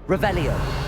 Revelio.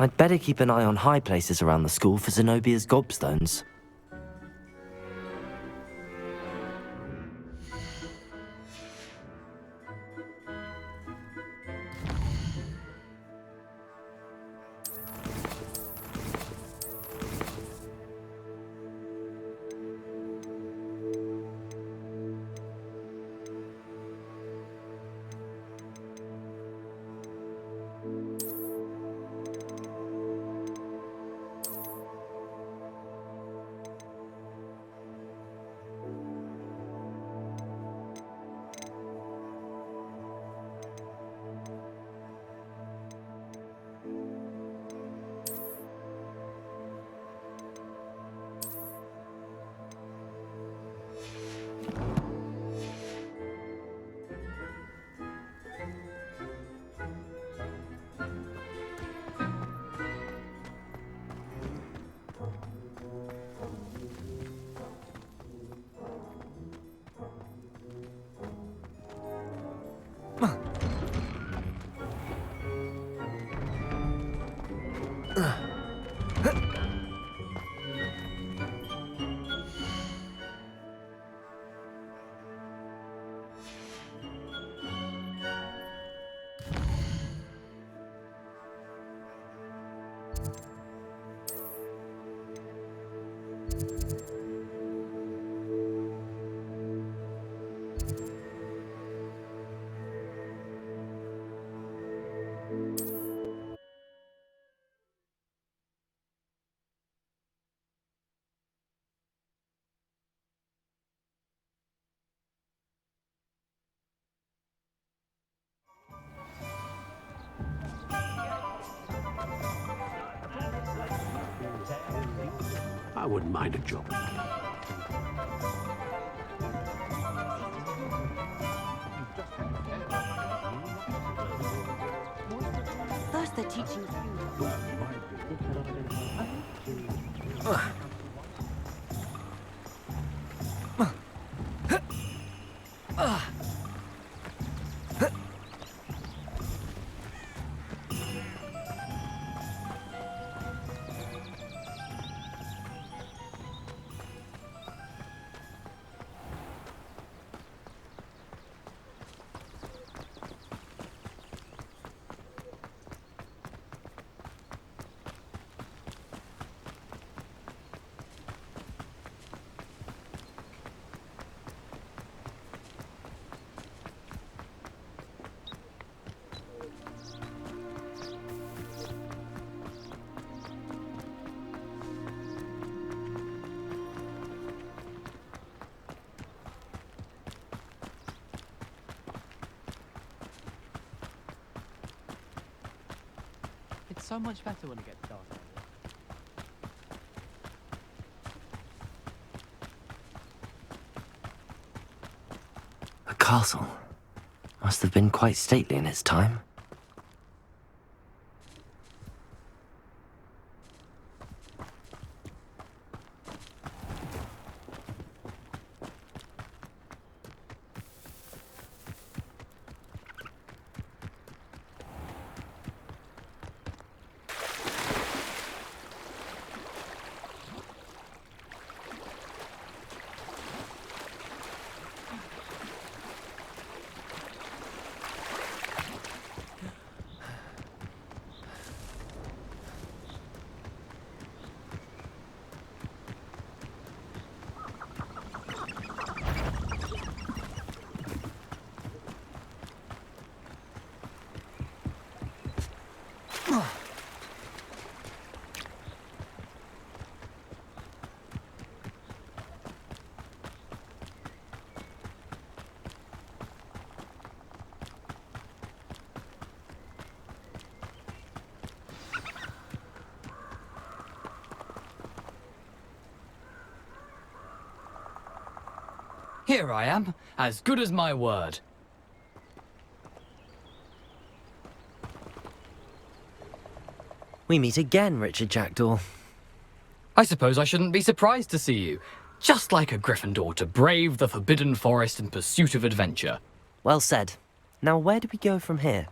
I'd better keep an eye on high places around the school for Zenobia's gobstones. I wouldn't mind a job. First they're teaching It's so much better when it gets dark. A castle. Must have been quite stately in its time. Here I am, as good as my word. We meet again, Richard Jackdaw. I suppose I shouldn't be surprised to see you. Just like a Gryffindor to brave the Forbidden Forest in pursuit of adventure. Well said. Now where do we go from here?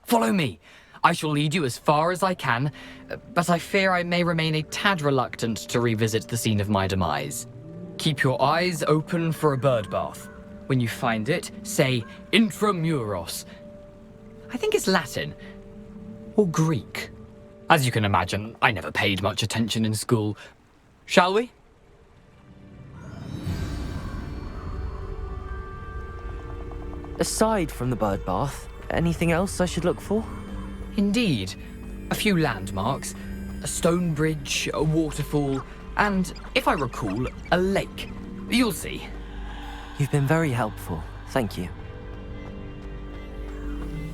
Follow me. I shall lead you as far as I can, but I fear I may remain a tad reluctant to revisit the scene of my demise. Keep your eyes open for a bird bath. When you find it, say intramuros. I think it's Latin. Or Greek. As you can imagine, I never paid much attention in school. Shall we? Aside from the bird bath, anything else I should look for? Indeed. A few landmarks, a stone bridge, a waterfall, and, if I recall, a lake. You'll see. You've been very helpful. Thank you.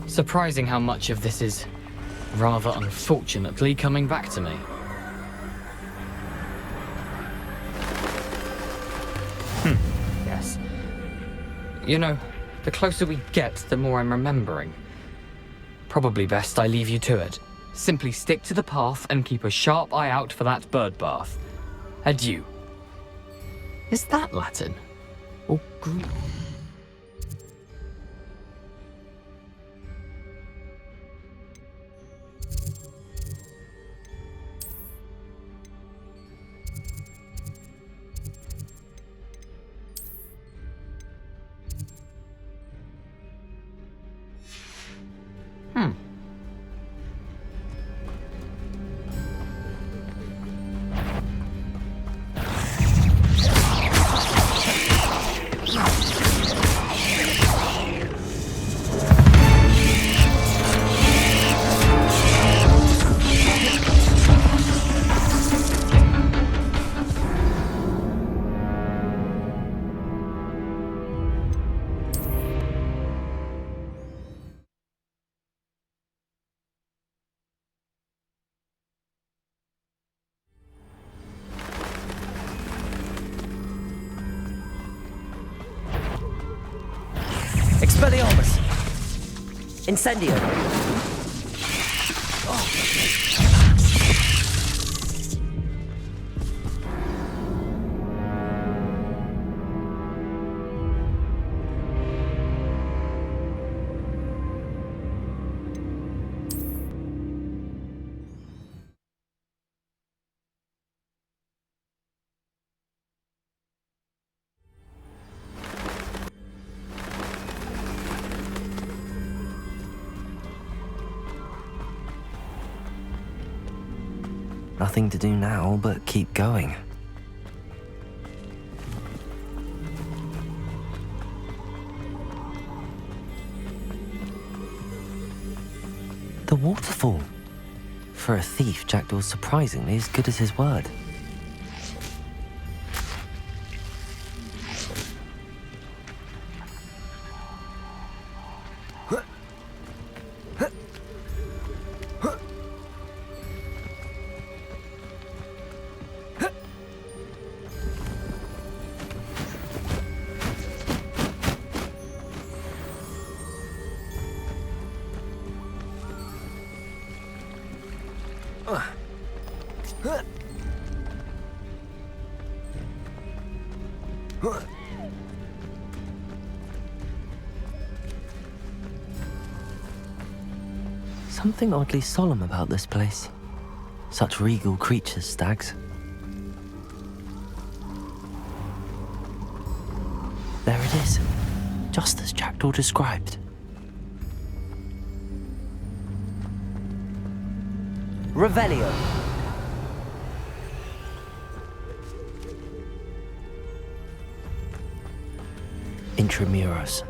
Surprising how much of this is, rather unfortunately, coming back to me. Yes. You know, the closer we get, the more I'm remembering. Probably best I leave you to it. Simply stick to the path and keep a sharp eye out for that bird bath. Adieu. Is that Latin? Or Greek? Expelliarmus! Incendio! Nothing to do now but keep going. The waterfall. For a thief, Jackdaw's surprisingly as good as his word. Something oddly solemn about this place. Such regal creatures, stags. There it is, just as Jackdaw described. Revelio. Intramuros.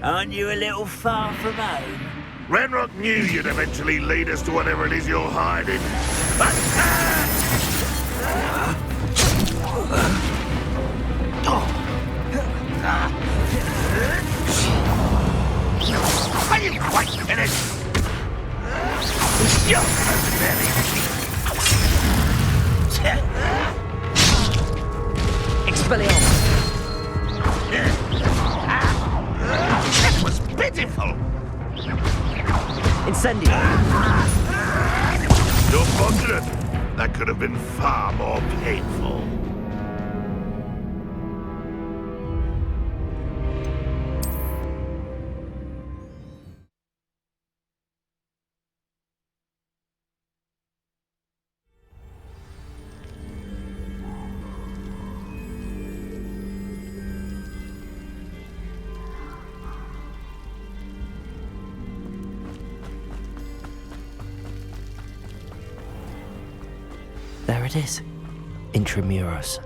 Aren't you a little far from home? Ranrok knew you'd eventually lead us to whatever it is you're hiding. Incendio! You're fortunate. That could have been far more painful. There it is. Intramuros.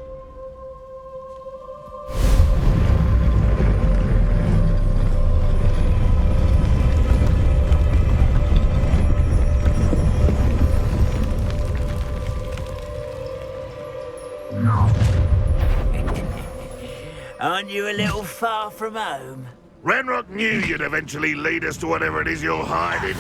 Aren't you a little far from home? Ranrok knew you'd eventually lead us to whatever it is you're hiding.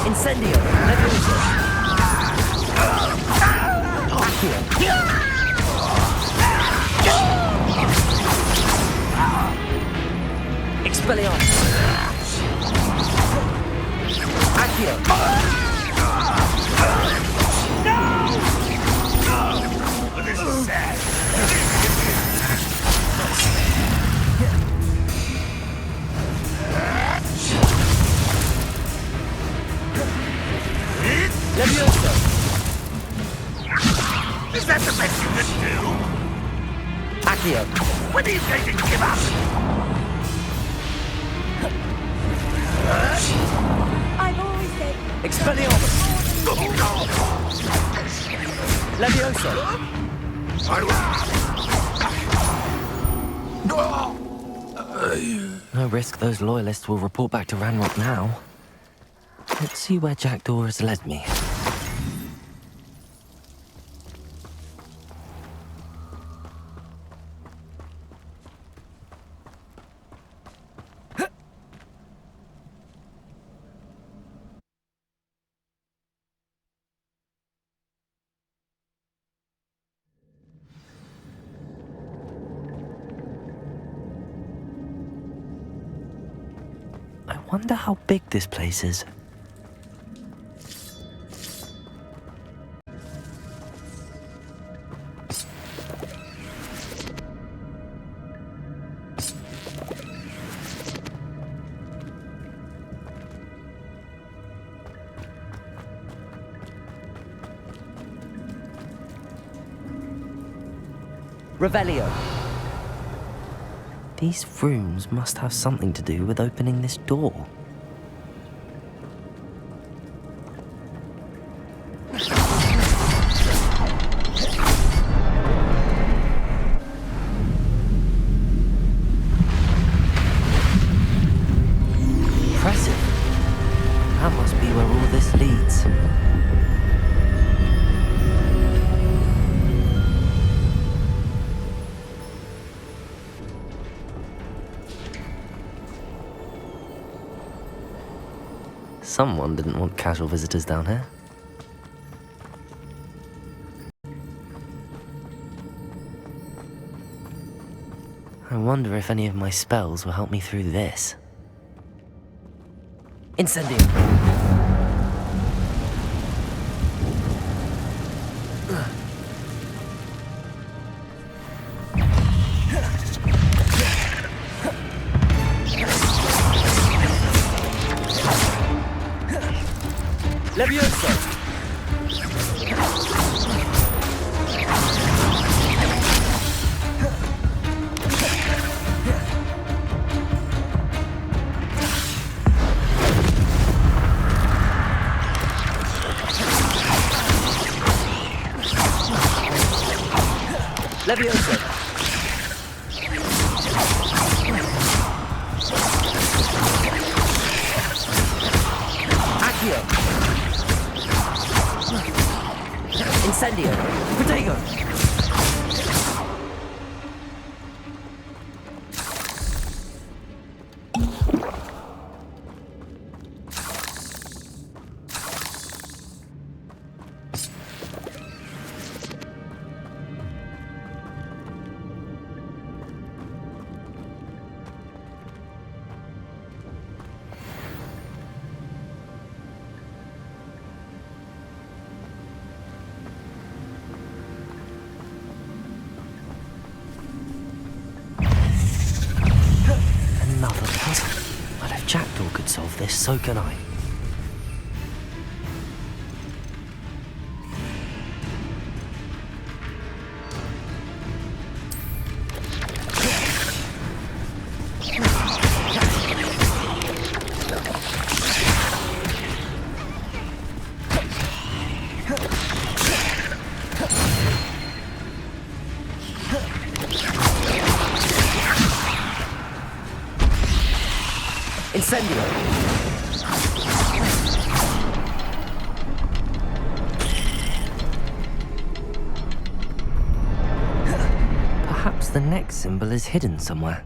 Incendio! Expelliarmus! Accio! No! This is sad. Levioso! Is that the best you can do? Accio! When are you going to give up? I've always said Expelliarmus! Oh, no! Levioso! No risk those loyalists will report back to Ranrok now. Let's see where Jackdaw has led me. I wonder how big this place is. Revelio! These rooms must have something to do with opening this door. Impressive. That must be where all this leads. Someone didn't want casual visitors down here. I wonder if any of my spells will help me through this. Incendio! Levioso! Levioso! Accio! Incendio! Protego! if Jackdaw could solve this, so can I. Incendio! Perhaps the next symbol is hidden somewhere.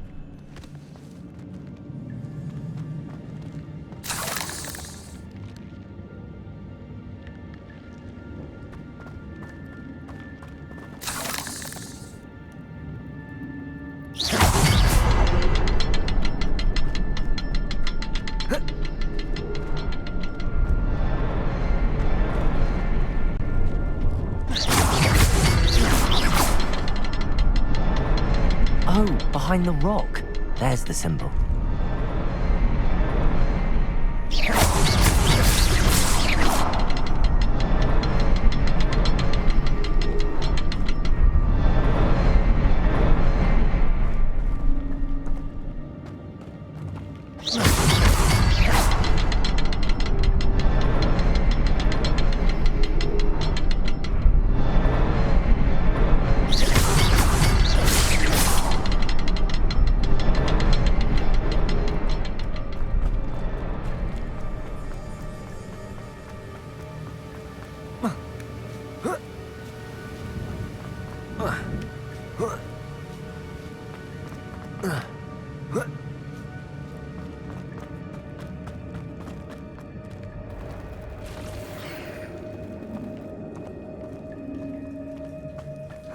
Oh, behind the rock. There's the symbol.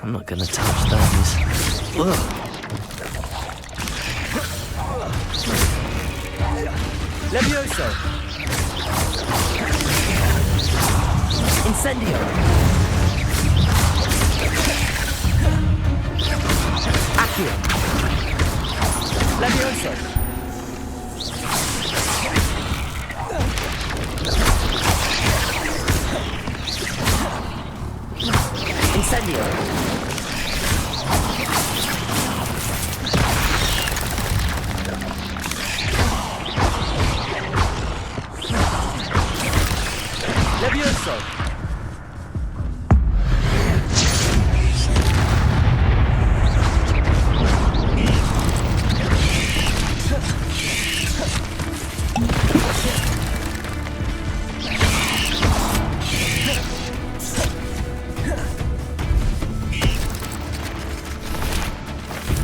I'm not gonna touch those. Ugh. Levioso! Incendio! Accio! Levioso! Incendio! Levioso!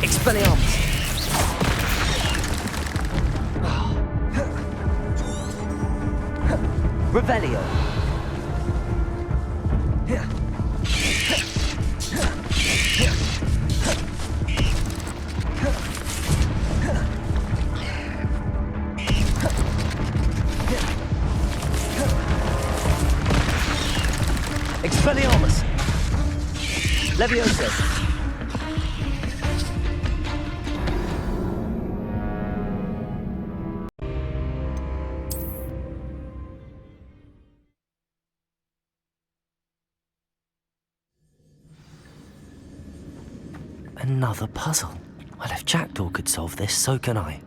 Expelliarmus! Revelio! Expelliarmus! Levioso! Another puzzle. Well, if Jackdaw could solve this, so can I.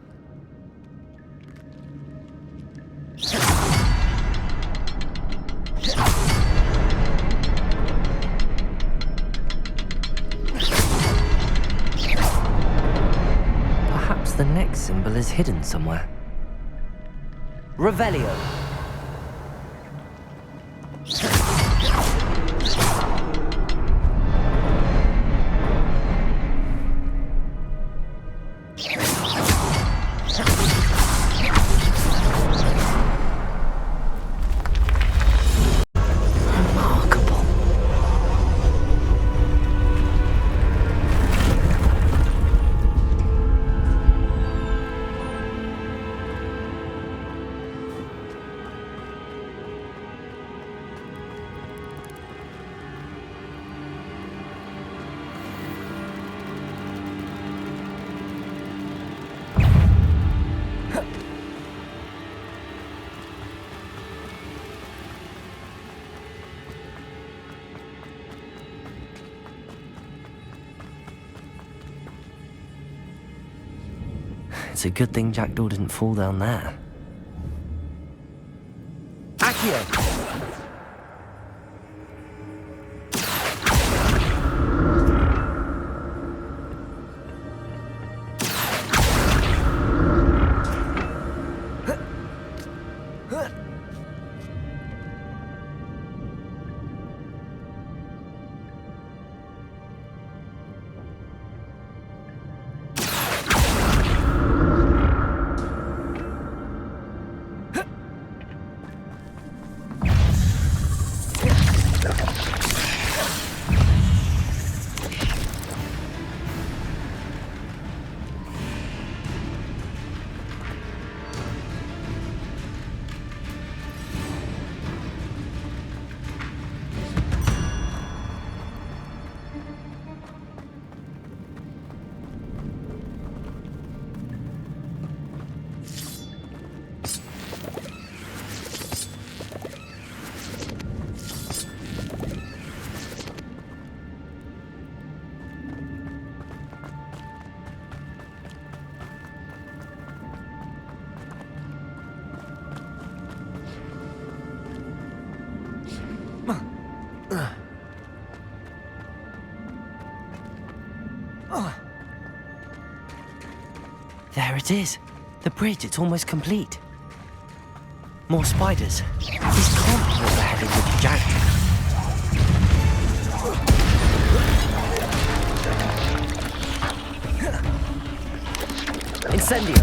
Perhaps the next symbol is hidden somewhere. Revelio! It's a good thing Jackdaw didn't fall down there. Accio. There it is. The bridge, it's almost complete. More spiders. These can't be what they're heading with Jackdaw. Incendio.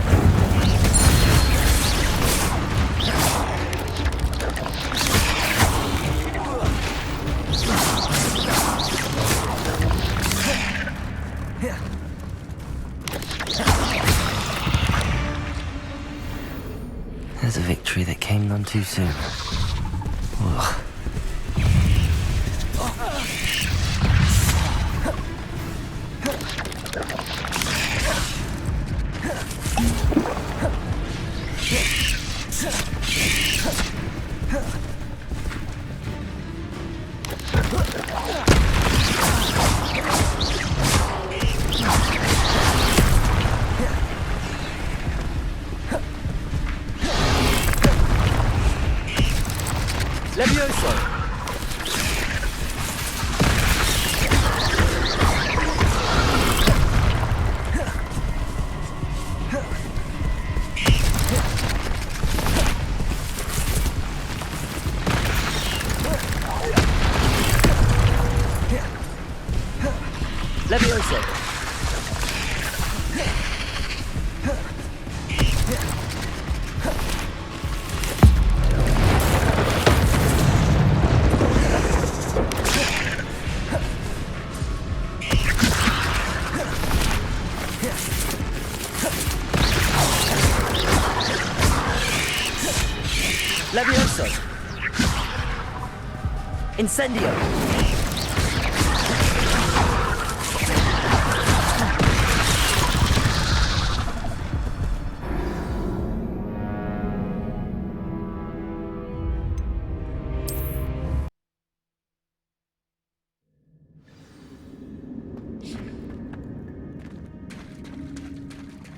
There's a victory that came none too soon. Ugh. Levioso. Levioso. Levioso. Incendio.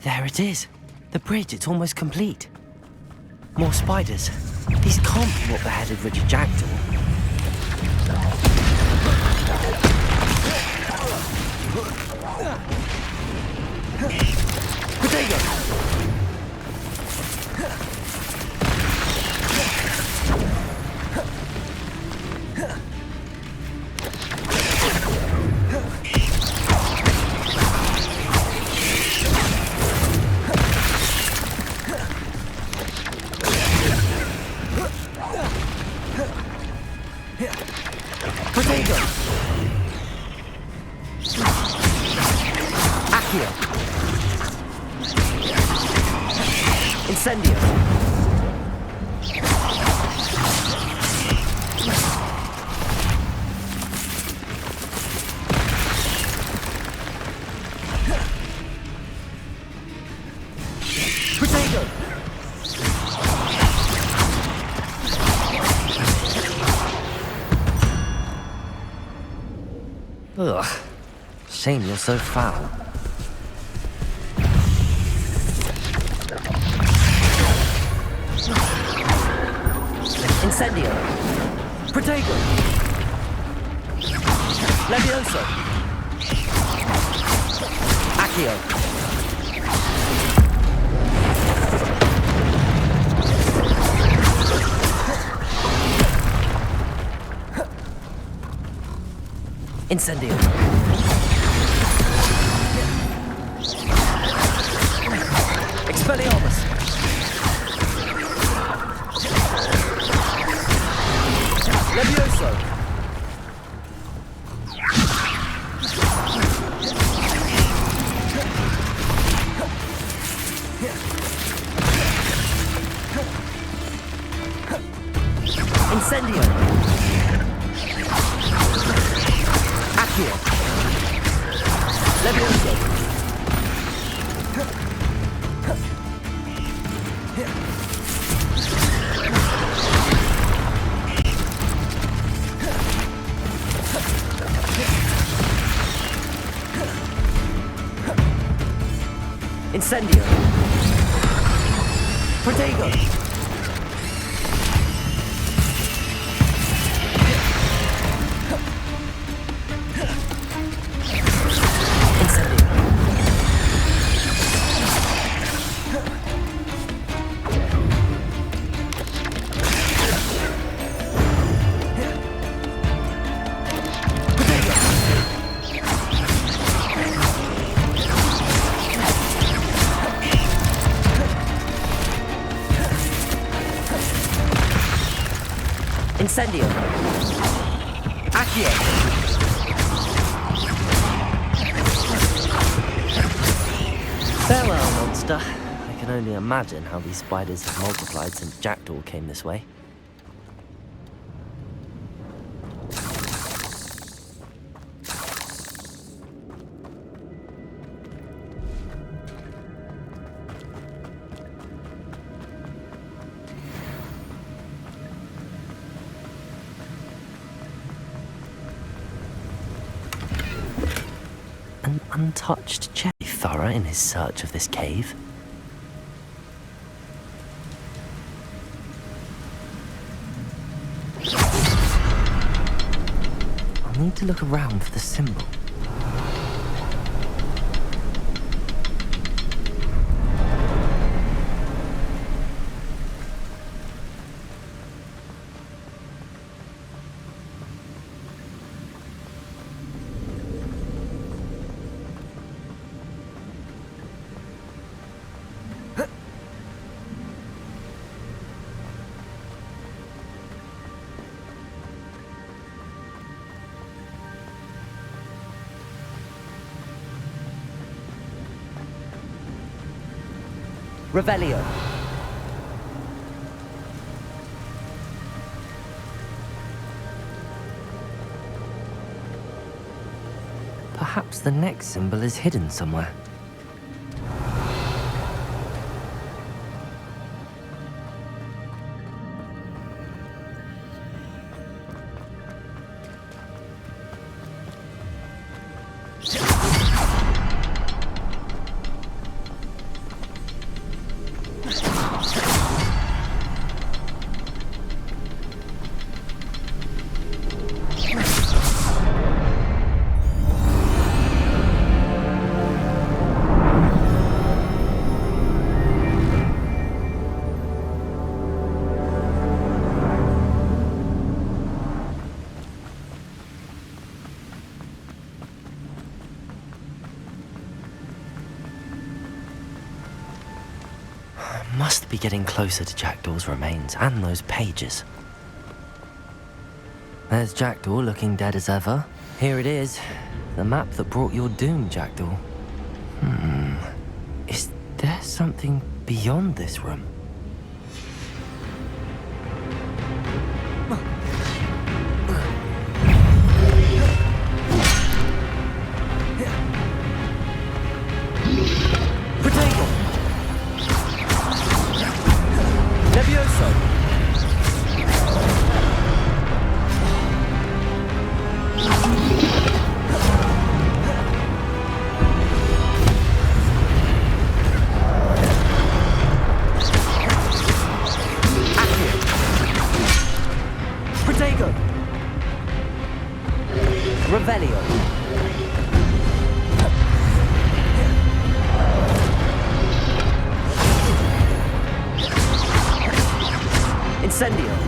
There it is. The bridge, it's almost complete. More spiders. These can't be what beheaded Richard Jackdaw. Potato. Potato. Accio. Incendio. Potato. Ugh. Shame you're so foul. Protego! Levioso! Accio! Incendio! Expelliarmus! Levioso! Incendio! Accio! Levioso! Incendio! Protego! Incendio! Incendio! Accio! Farewell, monster. I can only imagine how these spiders have multiplied since Jackdaw came this way. An untouched chair. Thorough in his search of this cave. I'll need to look around for the symbol. Revelio. Perhaps the next symbol is hidden somewhere. Must be getting closer to Jackdaw's remains and those pages. There's Jackdaw looking dead as ever. Here it is. The map that brought your doom, Jackdaw. Is there something beyond this room?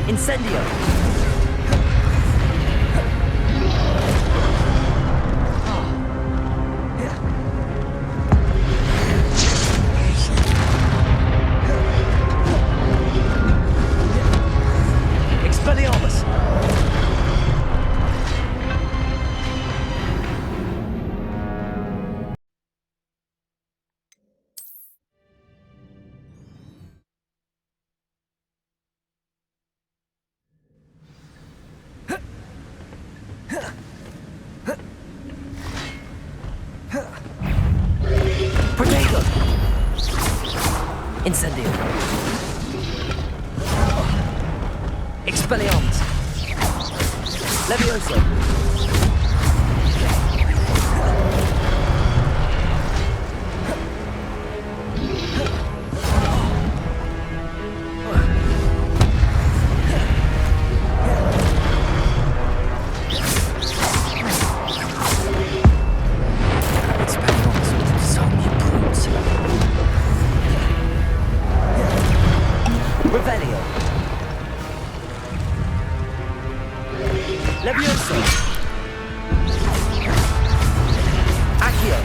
Incendio! Expelliarmus! Protego! Incendio! Expelliarmus! Levioso! Revelio. Levioso. Accio.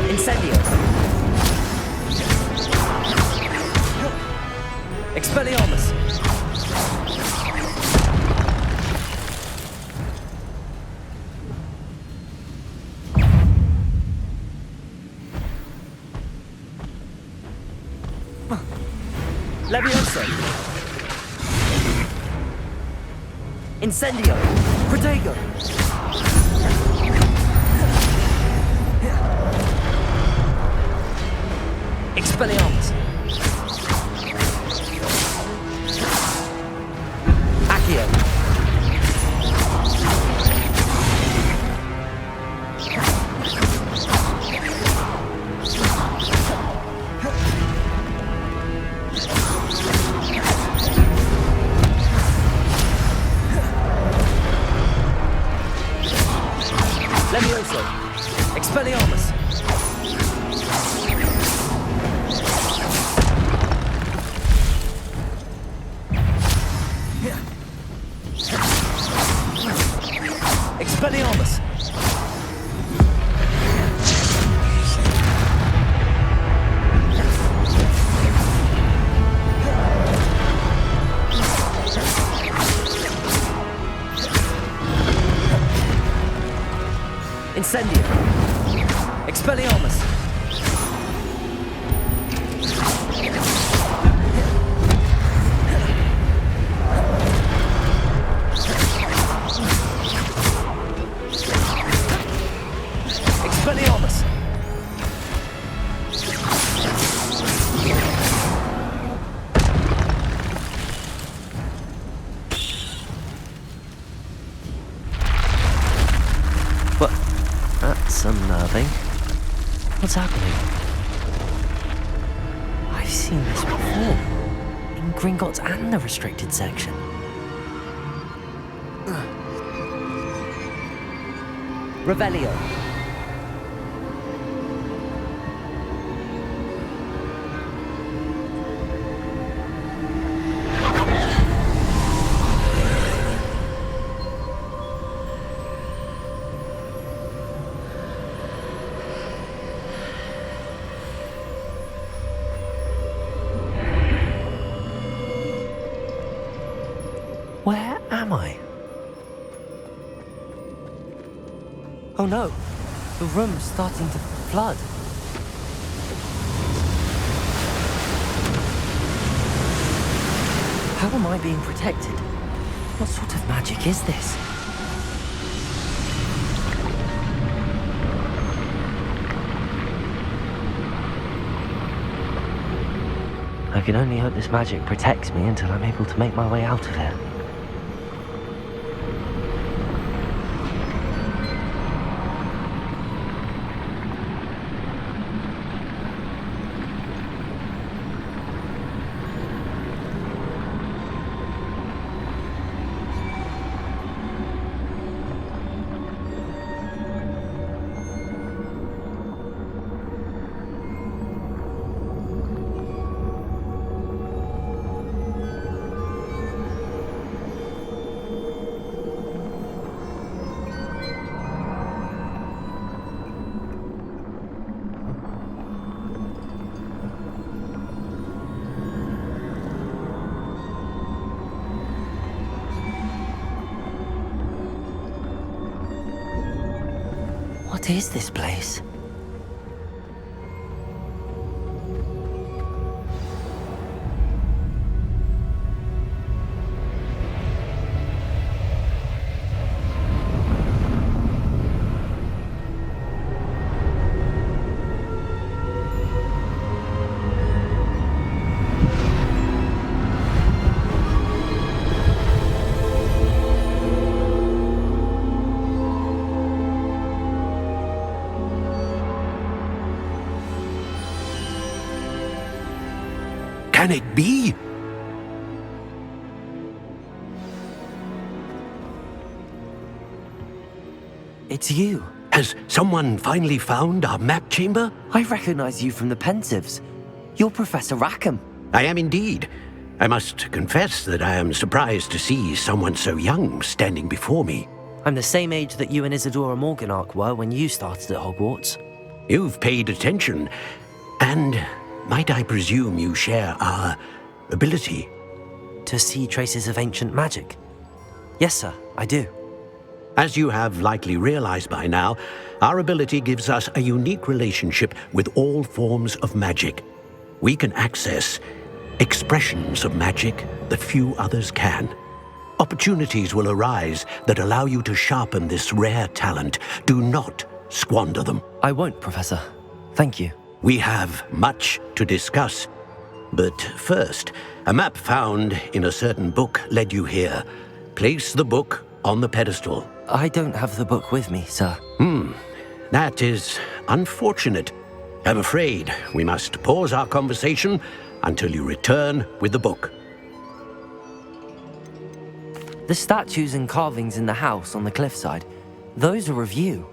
Incendio. Expelliarmus. Levioso! Incendio! Protego! Expelliarmus! Accio! Levioso! Expelliarmus! Expelliarmus! Incendio! Expelliarmus! Expelliarmus! What? That's unnerving. What's happening? I've seen this before. In Gringotts and the restricted section. Revelio. Where am I? Oh no, the room's starting to flood. How am I being protected? What sort of magic is this? I can only hope this magic protects me until I'm able to make my way out of here. What is this place? Can it be? It's you. Has someone finally found our map chamber? I recognize you from the Pensives. You're Professor Rackham. I am indeed. I must confess that I am surprised to see someone so young standing before me. I'm the same age that you and Isadora Morganach were when you started at Hogwarts. You've paid attention, and might I presume you share our ability? To see traces of ancient magic? Yes, sir, I do. As you have likely realized by now, our ability gives us a unique relationship with all forms of magic. We can access expressions of magic that few others can. Opportunities will arise that allow you to sharpen this rare talent. Do not squander them. I won't, Professor. Thank you. We have much to discuss. But first, a map found in a certain book led you here. Place the book on the pedestal. I don't have the book with me, sir. That is unfortunate. I'm afraid we must pause our conversation until you return with the book. The statues and carvings in the house on the cliffside, those are of you.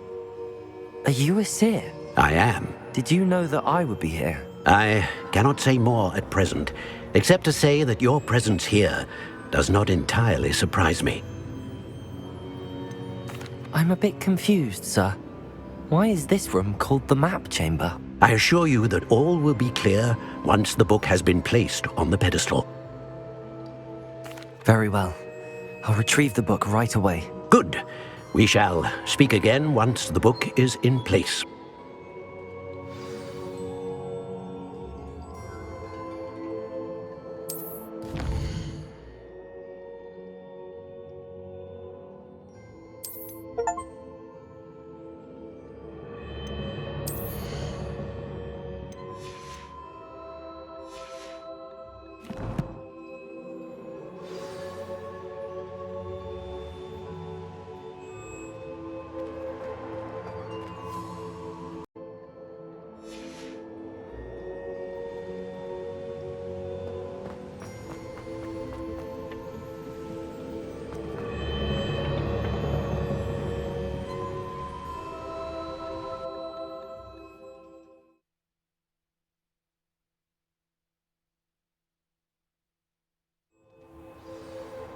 Are you a seer? I am. Did you know that I would be here? I cannot say more at present, except to say that your presence here does not entirely surprise me. I'm a bit confused, sir. Why is this room called the map chamber? I assure you that all will be clear once the book has been placed on the pedestal. Very well. I'll retrieve the book right away. Good. We shall speak again once the book is in place.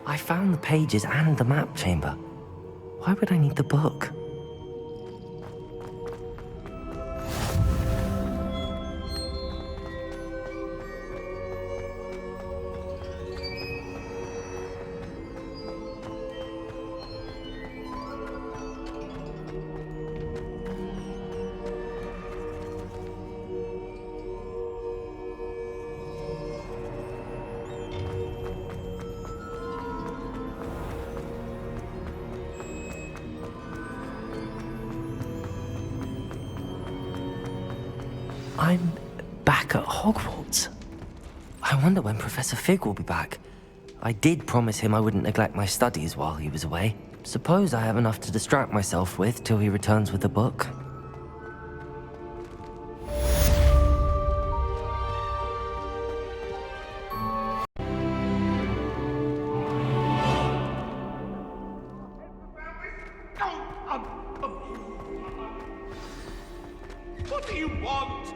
I found the pages and the map chamber. Why would I need the book? I'm back at Hogwarts. I wonder when Professor Fig will be back. I did promise him I wouldn't neglect my studies while he was away. Suppose I have enough to distract myself with till he returns with the book. What do you want?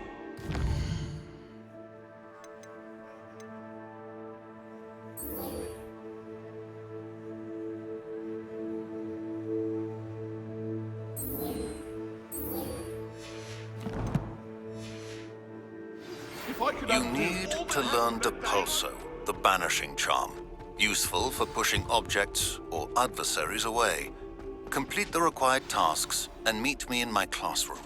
You need to learn Depulso, the banishing charm, useful for pushing objects or adversaries away. Complete the required tasks and meet me in my classroom.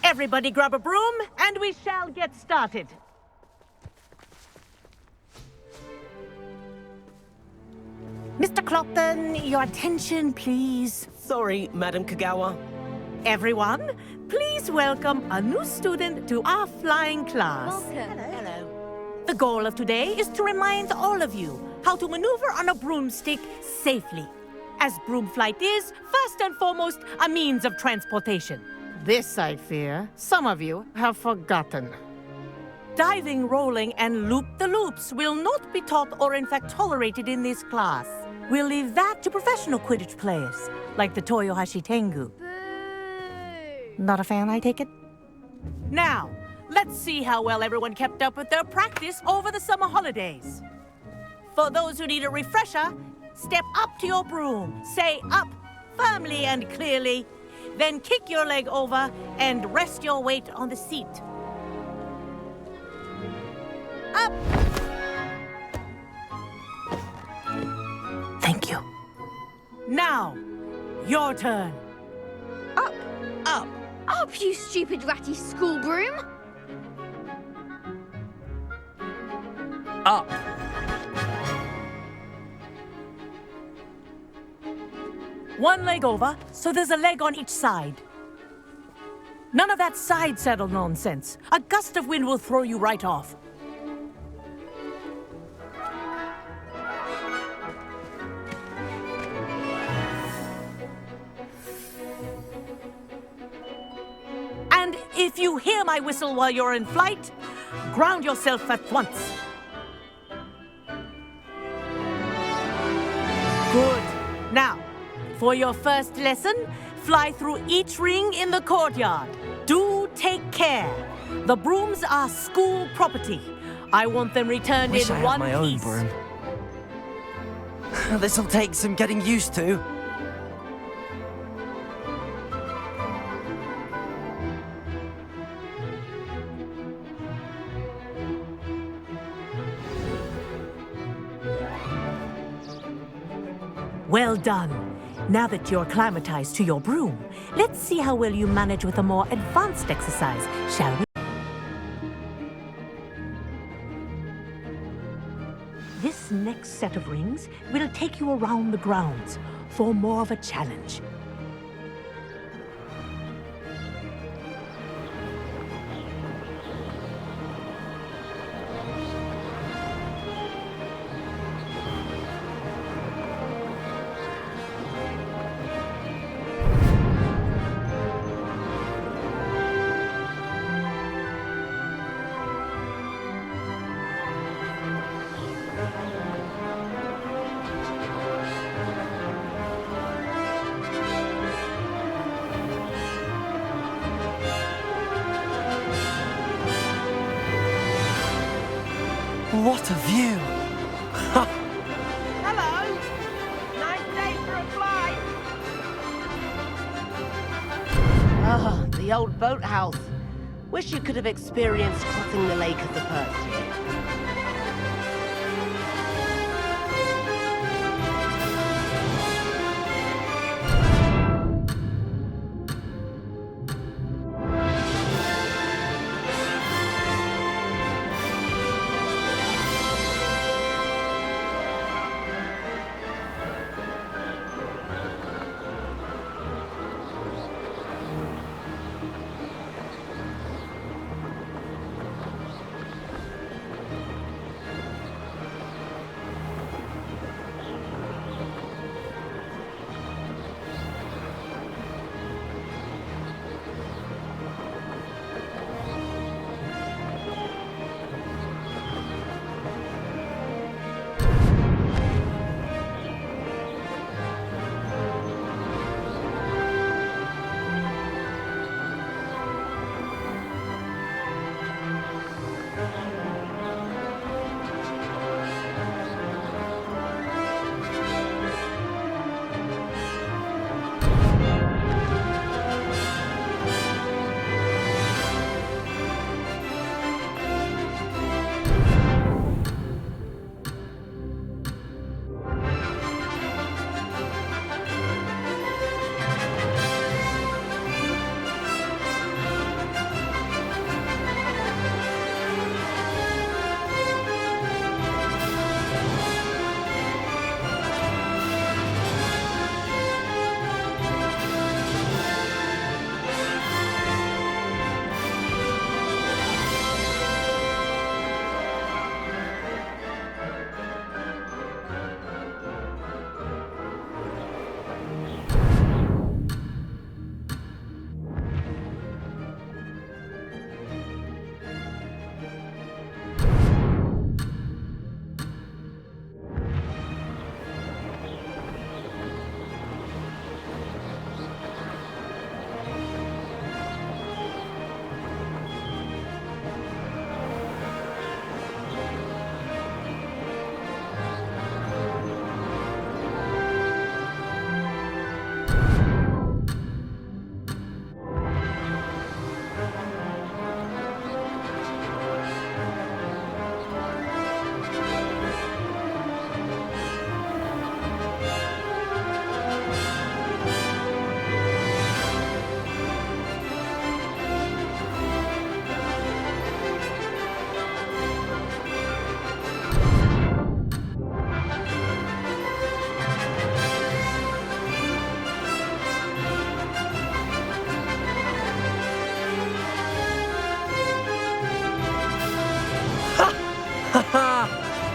Everybody grab a broom, and we shall get started. Mr. Clopton, your attention, please. Sorry, Madam Kagawa. Everyone, please welcome a new student to our flying class. Welcome. Hello. The goal of today is to remind all of you how to maneuver on a broomstick safely, as broom flight is, first and foremost, a means of transportation. This, I fear, some of you have forgotten. Diving, rolling, and loop-the-loops will not be taught or in fact tolerated in this class. We'll leave that to professional Quidditch players, like the Toyohashi Tengu. Boo! Not a fan, I take it? Now, let's see how well everyone kept up with their practice over the summer holidays. For those who need a refresher, step up to your broom, say up firmly and clearly, then kick your leg over and rest your weight on the seat. Up! Thank you. Now, your turn. Up! Up! Up, you stupid ratty school broom! Up. One leg over, so there's a leg on each side. None of that side saddle nonsense. A gust of wind will throw you right off. And if you hear my whistle while you're in flight, ground yourself at once. Good. Now, for your first lesson, fly through each ring in the courtyard. Do take care. The brooms are school property. I want them returned Wish in I had one my own piece. broom. This'll take some getting used to. Well done. Now that you're acclimatized to your broom, let's see how well you manage with a more advanced exercise, shall we? This next set of rings will take you around the grounds for more of a challenge. What a view! Hello! Nice day for a flight! Ah, the old boathouse. Wish you could have experienced crossing the lake as a first year.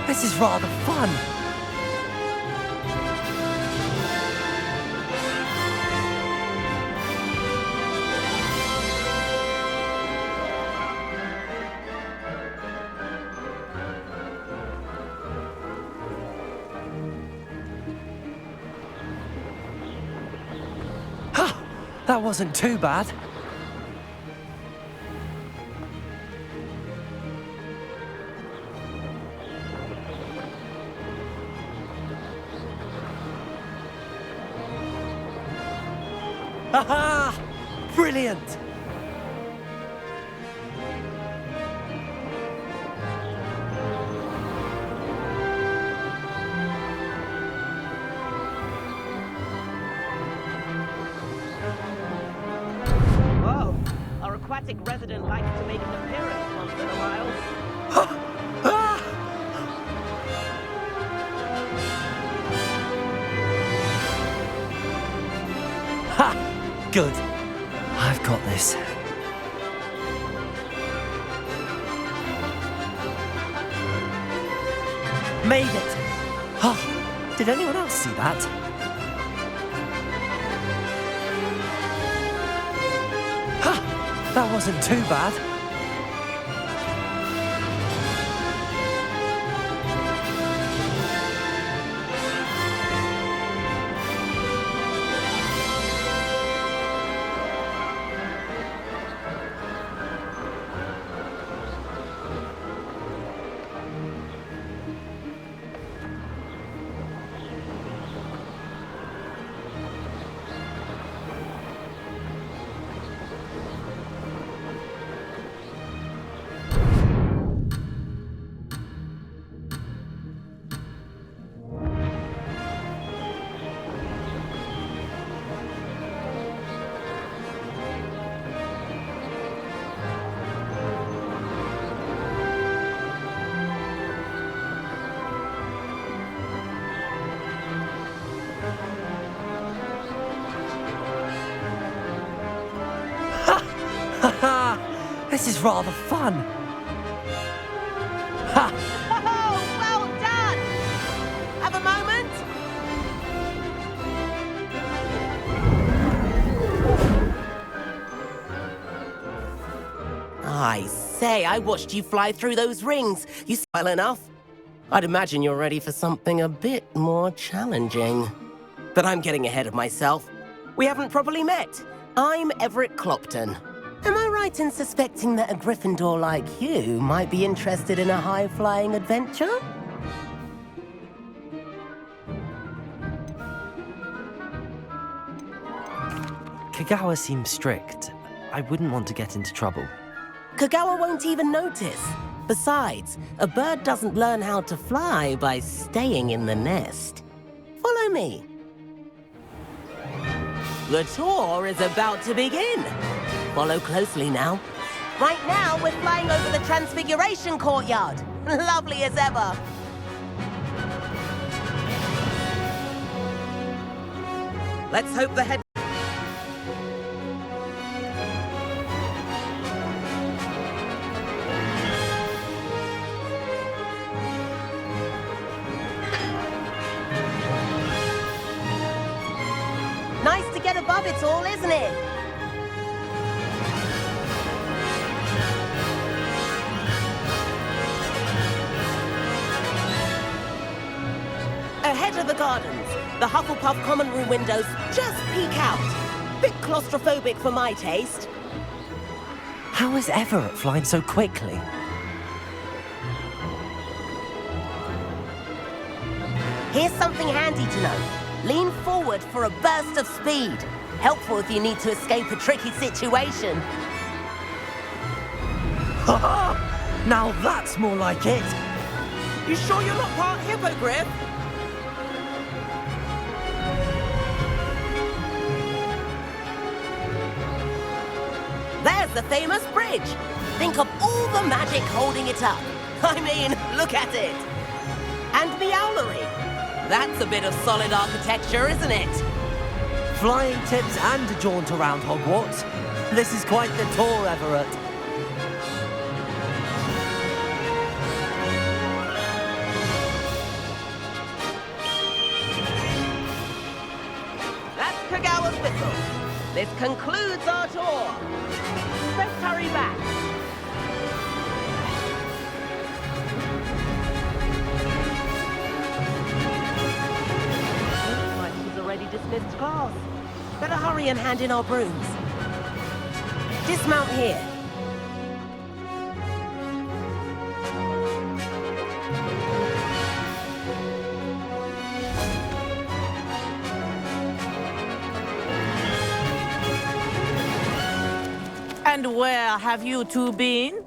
This is rather fun. That wasn't too bad. Aha! Brilliant! Whoa! Our aquatic resident likes to make an appearance once in a while. Good. I've got this. Made it! Oh, did anyone else see that? Ha! That wasn't too bad. This is rather fun. Ha! Oh, well done! Have a moment? I say, I watched you fly through those rings. You well enough. I'd imagine you're ready for something a bit more challenging. But I'm getting ahead of myself. We haven't properly met. I'm Everett Clopton. Am I right in suspecting that a Gryffindor like you might be interested in a high-flying adventure? Kagawa seems strict. I wouldn't want to get into trouble. Kagawa won't even notice. Besides, a bird doesn't learn how to fly by staying in the nest. Follow me. The tour is about to begin. Follow closely now. Right now, we're flying over the Transfiguration Courtyard. Lovely as ever. Let's hope the head... Nice to get above it all, isn't it? Ahead of the gardens, the Hufflepuff common room windows just peek out. Bit claustrophobic for my taste. How is Everett flying so quickly? Here's something handy to know. Lean forward for a burst of speed. Helpful if you need to escape a tricky situation. Ha ha! Now that's more like it! You sure you're not part hippogriff? There's the famous bridge. Think of all the magic holding it up. I mean, look at it. And the owlery. That's a bit of solid architecture, isn't it? Flying tips and a jaunt around Hogwarts. This is quite the tour, Everett. That's Kagawa's whistle. This concludes our tour. Let's hurry back. Looks like she's already dismissed class. Better hurry and hand in our brooms. Dismount here. And where have you two been?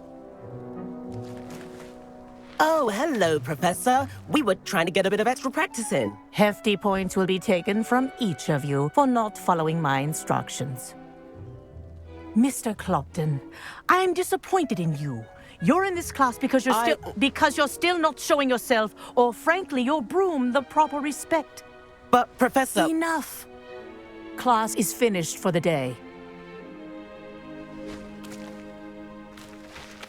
Oh, hello, Professor. We were trying to get a bit of extra practice in. Hefty points will be taken from each of you for not following my instructions. Mr. Clopton, I am disappointed in you. You're in this class because you're still not showing yourself, or frankly, your broom, the proper respect. But, Professor... Enough. class is finished for the day.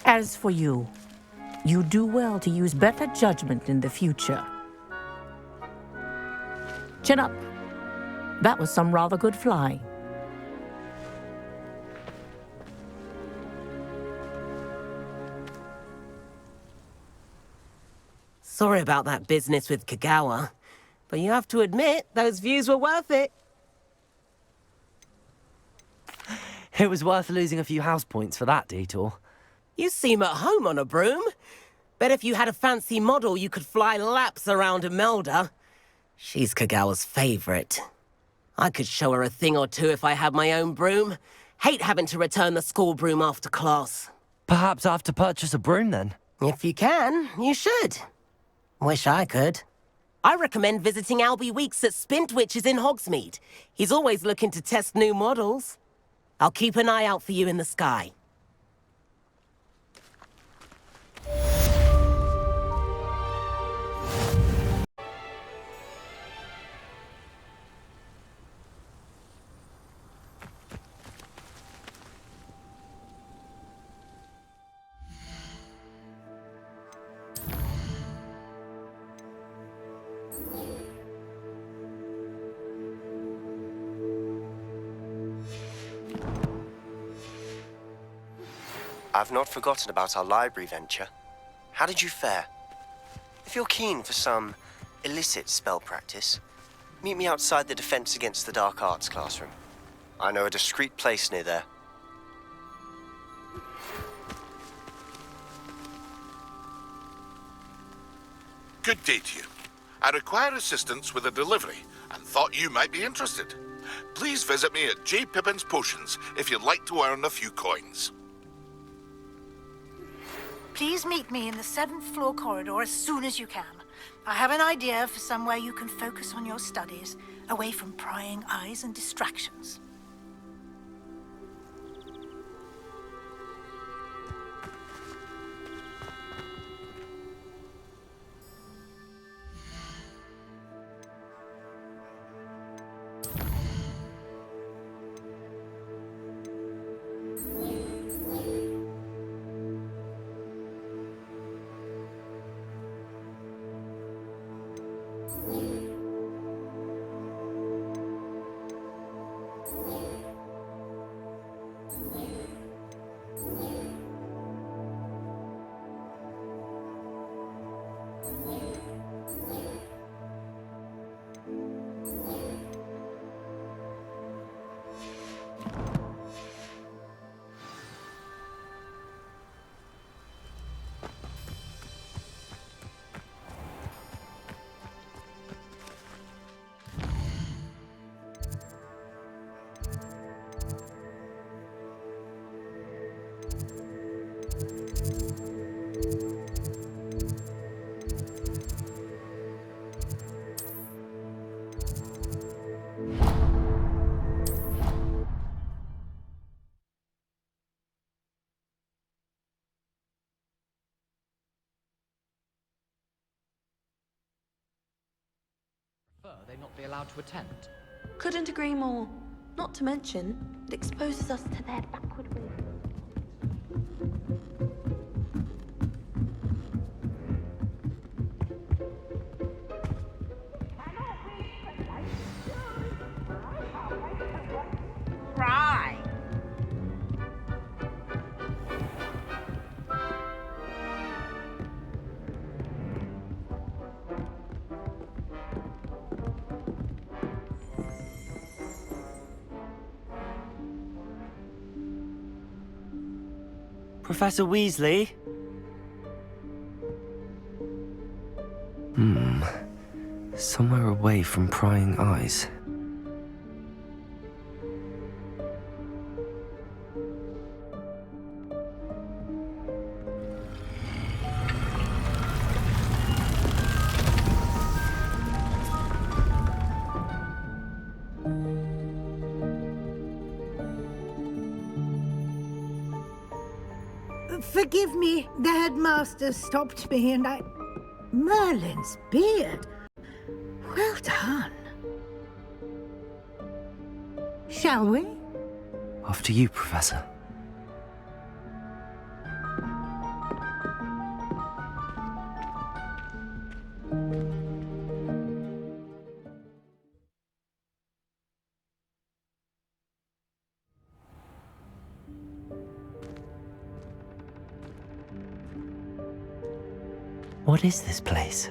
As for you, you do well to use better judgment in the future. Chin up. That was some rather good flying. Sorry about that business with Kagawa, but you have to admit, those views were worth it. It was worth losing a few house points for that detour. You seem at home on a broom. Bet if you had a fancy model, you could fly laps around Imelda. She's Kagawa's favorite. I could show her a thing or two if I had my own broom. Hate having to return the school broom after class. Perhaps I have to purchase a broom then. If you can, you should. Wish I could. I recommend visiting Albie Weeks at Spintwitches in Hogsmeade. He's always looking to test new models. I'll keep an eye out for you in the sky. I've not forgotten about our library venture. How did you fare? If you're keen for some illicit spell practice, meet me outside the Defense Against the Dark Arts classroom. I know a discreet place near there. Good day to you. I require assistance with a delivery and thought you might be interested. Please visit me at J. Pippin's Potions if you'd like to earn a few coins. Please meet me in the 7th floor corridor as soon as you can. I have an idea for somewhere you can focus on your studies, away from prying eyes and distractions. They not be allowed to attend? Couldn't agree more. Not to mention, it exposes us to their backward ways. Right. Professor Weasley? Somewhere away from prying eyes. Forgive me, the headmaster stopped me and I... Merlin's beard. Well done. Shall we? After you, Professor. What is this place?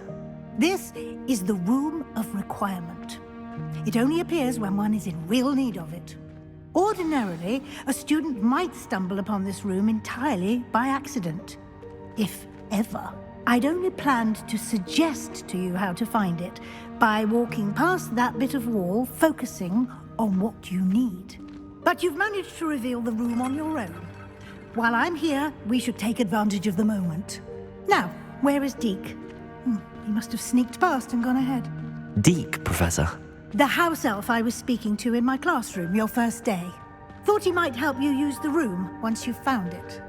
This is the Room of Requirement. It only appears when one is in real need of it. Ordinarily, a student might stumble upon this room entirely by accident. If ever. I'd only planned to suggest to you how to find it by walking past that bit of wall, focusing on what you need. But you've managed to reveal the room on your own. While I'm here, we should take advantage of the moment. Now, where is Deke? He must have sneaked past and gone ahead. Deke, Professor. The house elf I was speaking to in my classroom your first day. Thought he might help you use the room once you've found it.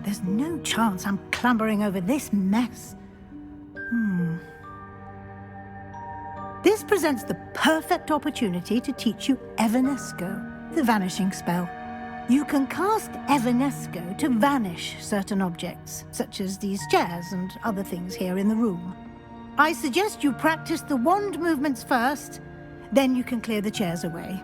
There's no chance I'm clambering over this mess. This presents the perfect opportunity to teach you Evanesco, the vanishing spell. You can cast Evanesco to vanish certain objects, such as these chairs and other things here in the room. I suggest you practice the wand movements first, then you can clear the chairs away.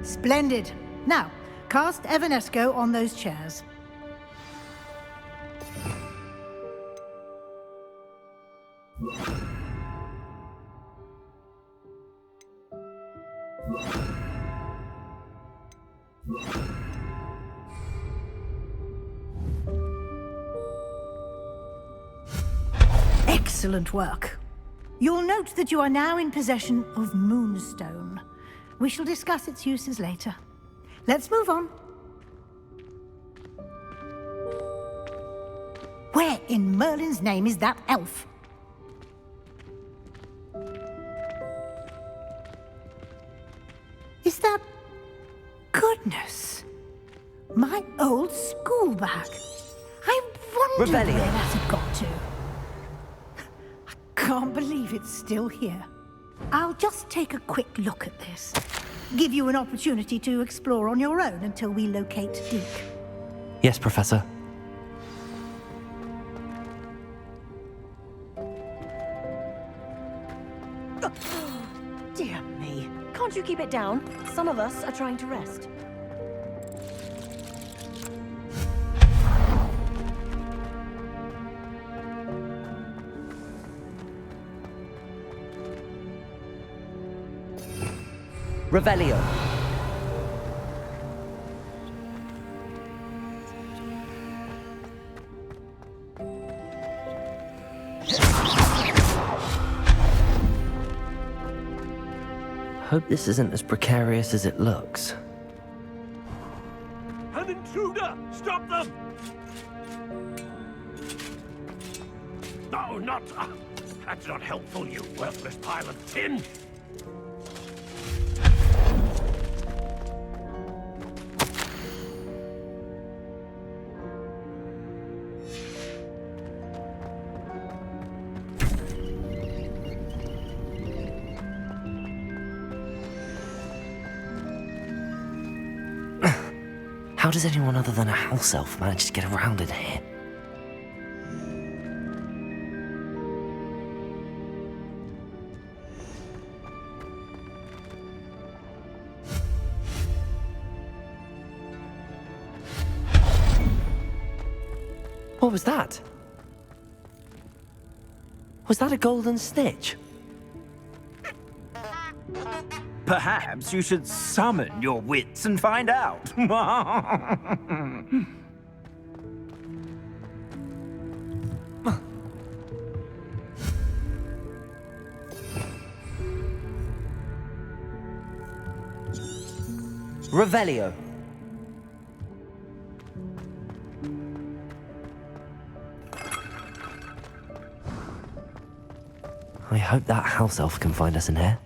Splendid. Now, cast Evanesco on those chairs. Excellent work. You'll note that you are now in possession of Moonstone. We shall discuss its uses later. Let's move on. Where in Merlin's name is that elf? Is that... Goodness! My old school bag. I wonder where that had got to. I can't believe it's still here. I'll just take a quick look at this. Give you an opportunity to explore on your own until we locate Deke. Yes, Professor. Dear me. Can't you keep it down? Some of us are trying to rest. Revelio. Hope this isn't as precarious as it looks. An intruder! Stop them! No, not... that's not helpful, you worthless pile of tin! How does anyone other than a house elf manage to get around in here? What was that? Was that a golden snitch? Perhaps you should summon your wits and find out. Revelio. I hope that house elf can find us in here.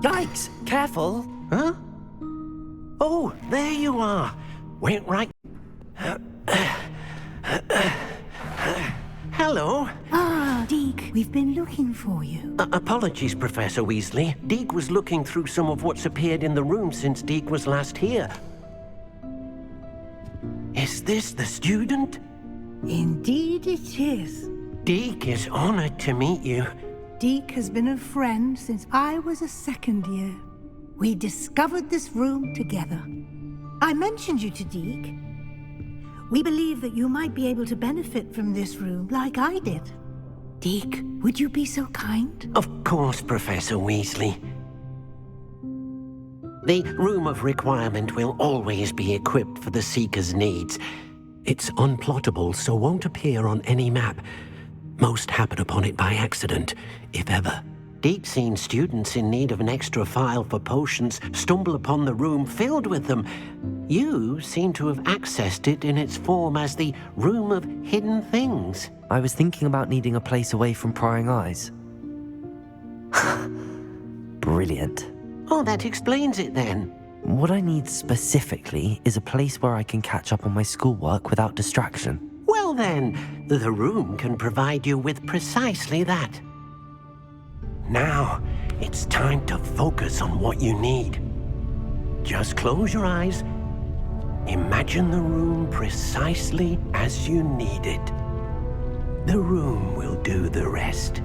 Yikes! Careful! Huh? Oh, there you are. Went right... Hello. Ah, Deke, we've been looking for you. Apologies, Professor Weasley. Deke was looking through some of what's appeared in the room since Deke was last here. Is this the student? Indeed it is. Deke is honored to meet you. Deke has been a friend since I was a second year. We discovered this room together. I mentioned you to Deke. We believe that you might be able to benefit from this room like I did. Deke, would you be so kind? Of course, Professor Weasley. The Room of Requirement will always be equipped for the Seeker's needs. It's unplottable, so won't appear on any map. Most happen upon it by accident, if ever. Deke's seen students in need of an extra file for potions stumble upon the room filled with them. You seem to have accessed it in its form as the Room of Hidden Things. I was thinking about needing a place away from prying eyes. Brilliant. Oh, that explains it then. What I need specifically is a place where I can catch up on my schoolwork without distraction. Well then, the room can provide you with precisely that. Now, it's time to focus on what you need. Just close your eyes. Imagine the room precisely as you need it. The room will do the rest.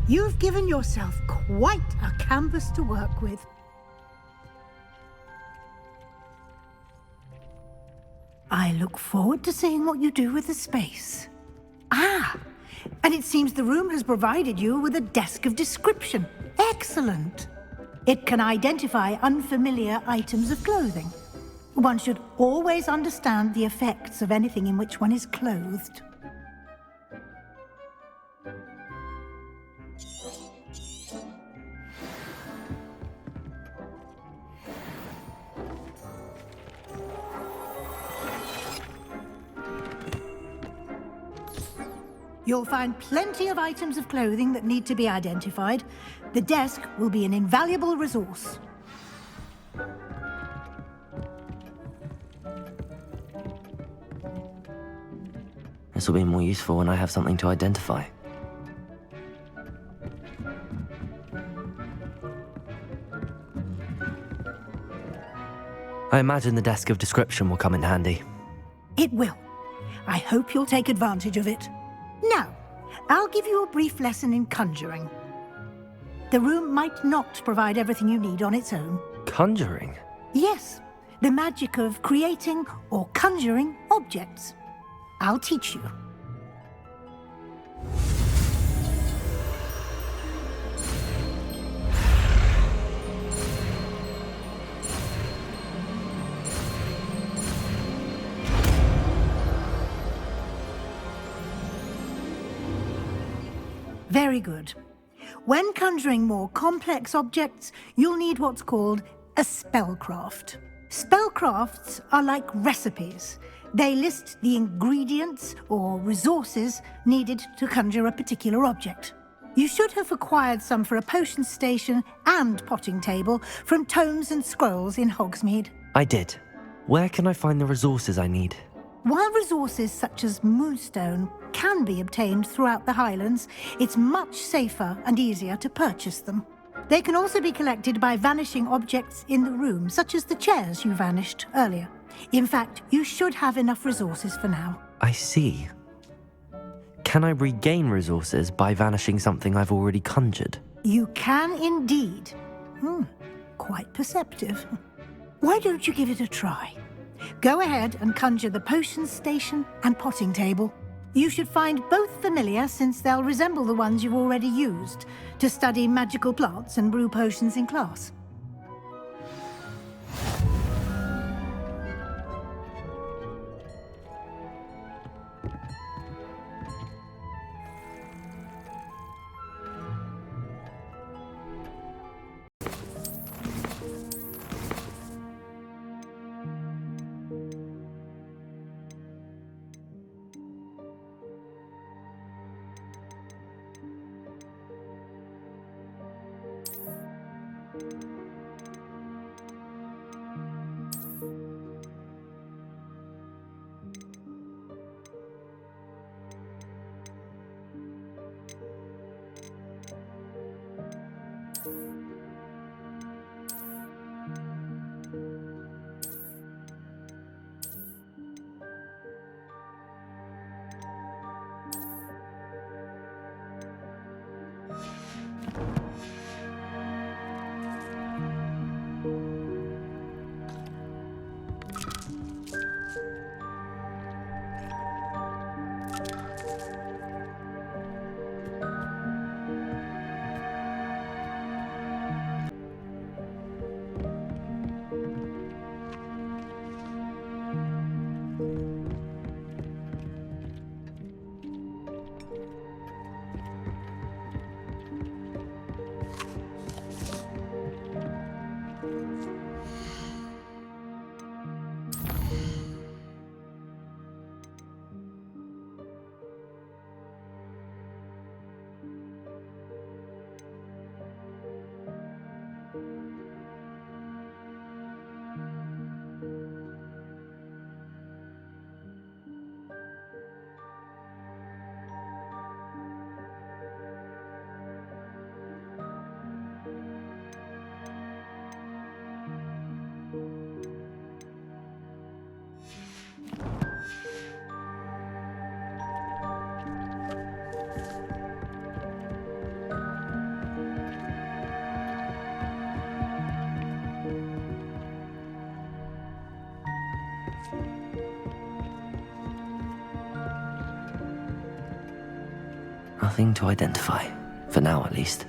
You've given yourself quite a canvas to work with. I look forward to seeing what you do with the space. Ah, and it seems the room has provided you with a desk of description. Excellent. It can identify unfamiliar items of clothing. One should always understand the effects of anything in which one is clothed. You'll find plenty of items of clothing that need to be identified. The desk will be an invaluable resource. This will be more useful when I have something to identify. I imagine the desk of description will come in handy. It will. I hope you'll take advantage of it. Now, I'll give you a brief lesson in conjuring. The room might not provide everything you need on its own. Conjuring? Yes, the magic of creating or conjuring objects. I'll teach you. Very good. When conjuring more complex objects, you'll need what's called A spellcraft. Spellcrafts are like recipes. They list the ingredients or resources needed to conjure a particular object. You should have acquired some for a potion station and potting table from tomes and scrolls in Hogsmeade. I did. Where can I find the resources I need? While resources such as moonstone can be obtained throughout the Highlands, it's much safer and easier to purchase them. They can also be collected by vanishing objects in the room, such as the chairs you vanished earlier. In fact, you should have enough resources for now. I see. Can I regain resources by vanishing something I've already conjured? You can indeed. Quite perceptive. Why don't you give it a try? Go ahead and conjure the potion station and potting table. You should find both familiar, since they'll resemble the ones you've already used to study magical plants and brew potions in class. Nothing to identify, for now at least.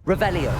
Revelio.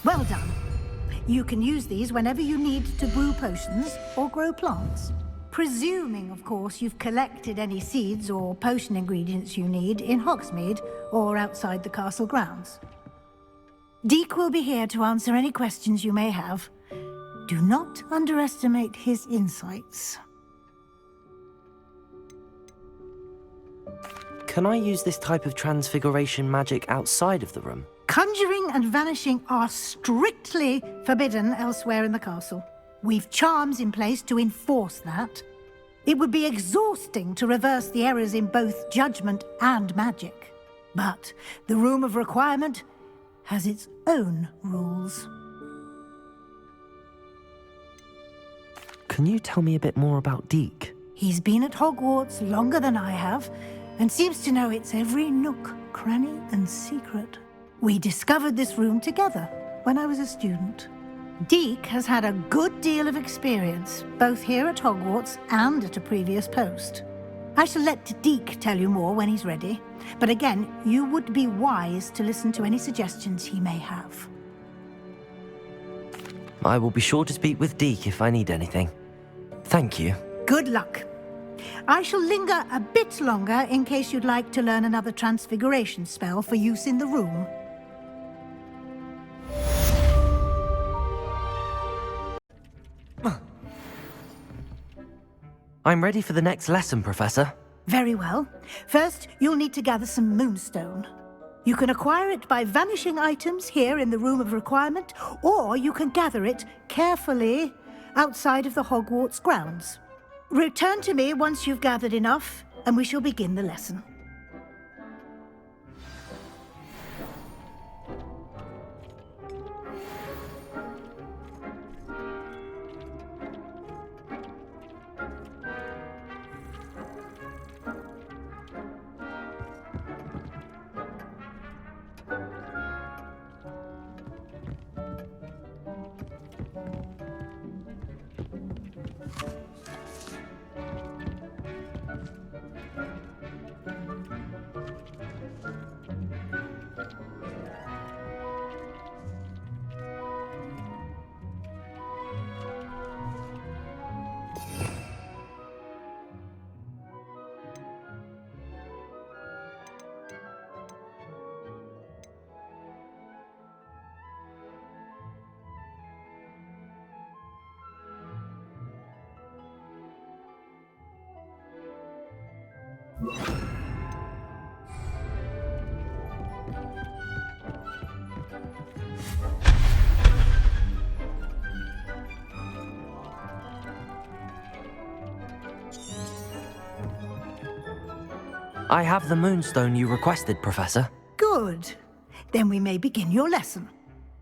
Well done. You can use these whenever you need to brew potions or grow plants. Presuming, of course, you've collected any seeds or potion ingredients you need in Hogsmeade or outside the castle grounds. Deek will be here to answer any questions you may have. Do not underestimate his insights. Can I use this type of transfiguration magic outside of the room? Conjuring and vanishing are strictly forbidden elsewhere in the castle. We've charms in place to enforce that. It would be exhausting to reverse the errors in both judgment and magic. But the Room of Requirement has its own rules. Can you tell me a bit more about Deek? He's been at Hogwarts longer than I have, and seems to know its every nook, cranny, and secret. We discovered this room together when I was a student. Deek has had a good deal of experience, both here at Hogwarts and at a previous post. I shall let Deek tell you more when he's ready, but again, you would be wise to listen to any suggestions he may have. I will be sure to speak with Deek if I need anything. Thank you. Good luck. I shall linger a bit longer in case you'd like to learn another transfiguration spell for use in the room. I'm ready for the next lesson, Professor. Very well. First, you'll need to gather some moonstone. You can acquire it by vanishing items here in the Room of Requirement, or you can gather it carefully outside of the Hogwarts grounds. Return to me once you've gathered enough, and we shall begin the lesson. I have the moonstone you requested, Professor. Good. Then we may begin your lesson.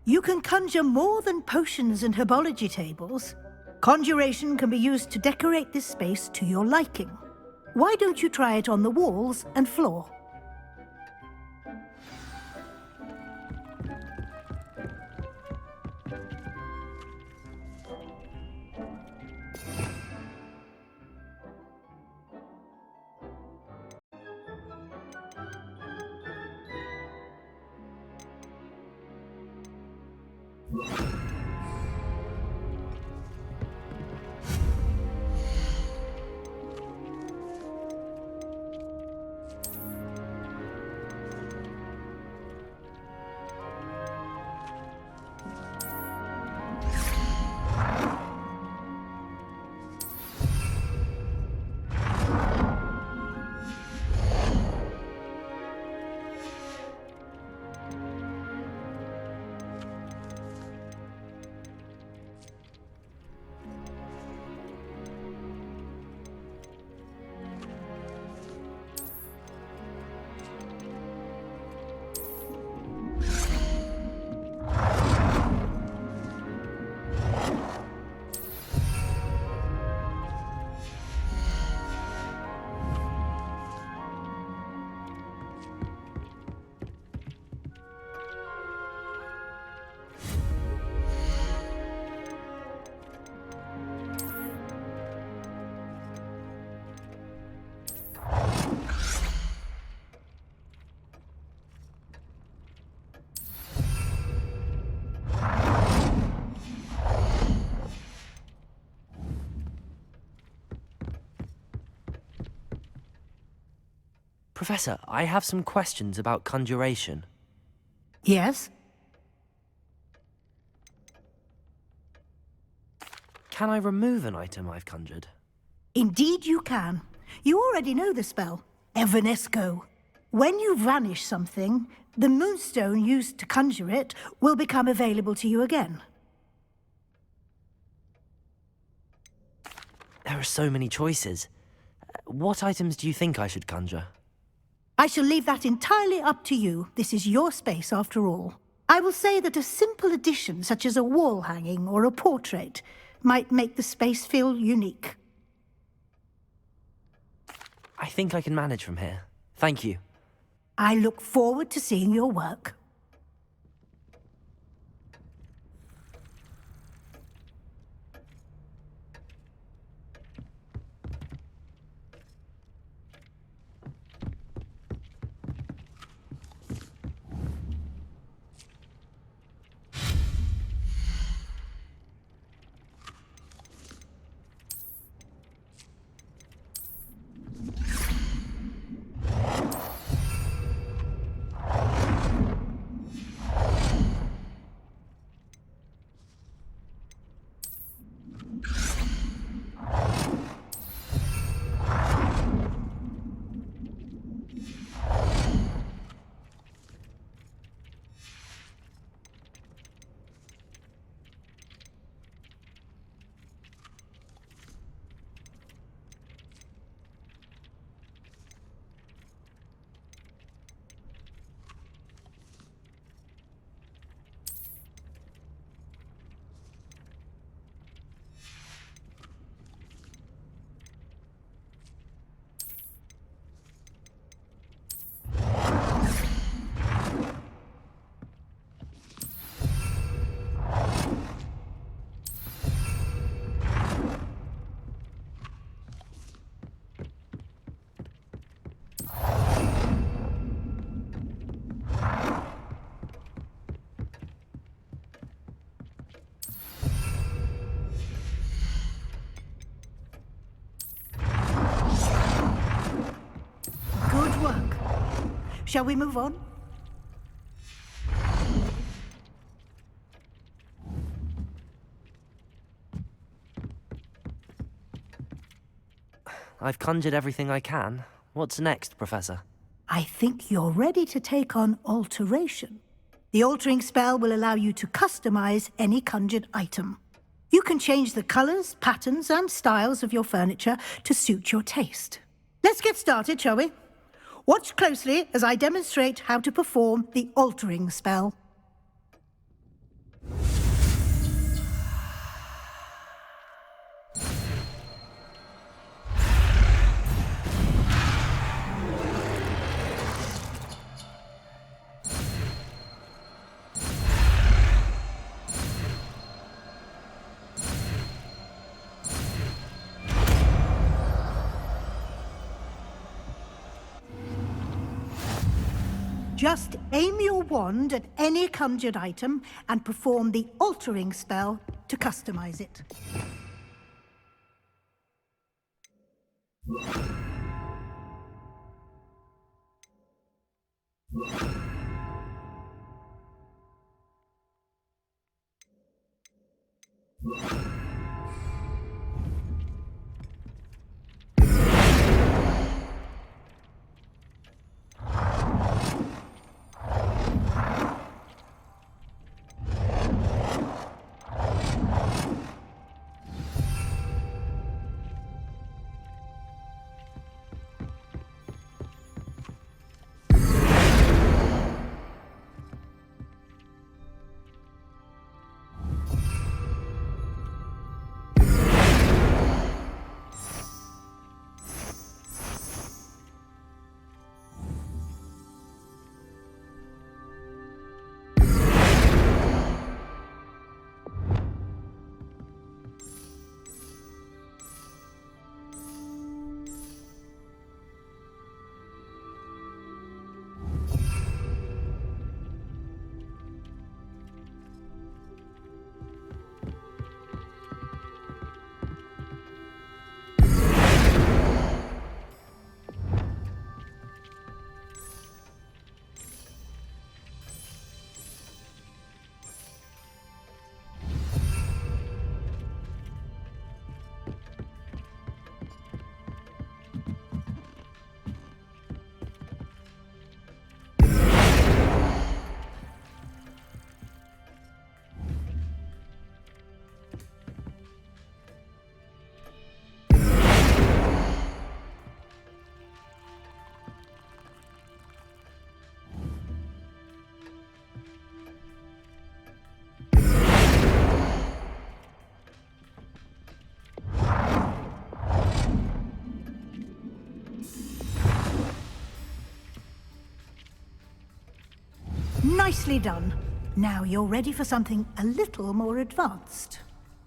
You can conjure more than potions and herbology tables. Conjuration can be used to decorate this space to your liking. Why don't you try it on the walls and floor? Professor, I have some questions about conjuration. Yes? Can I remove an item I've conjured? Indeed you can. You already know the spell, Evanesco. When you vanish something, the moonstone used to conjure it will become available to you again. There are so many choices. What items do you think I should conjure? I shall leave that entirely up to you. This is your space after all. I will say that a simple addition, such as a wall hanging or a portrait, might make the space feel unique. I think I can manage from here. Thank you. I look forward to seeing your work. Shall we move on? I've conjured everything I can. What's next, Professor? I think you're ready to take on alteration. The altering spell will allow you to customize any conjured item. You can change the colors, patterns, and styles of your furniture to suit your taste. Let's get started, shall we? Watch closely as I demonstrate how to perform the altering spell. Just aim your wand at any conjured item and perform the altering spell to customize it. Nicely done. Now you're ready for something a little more advanced.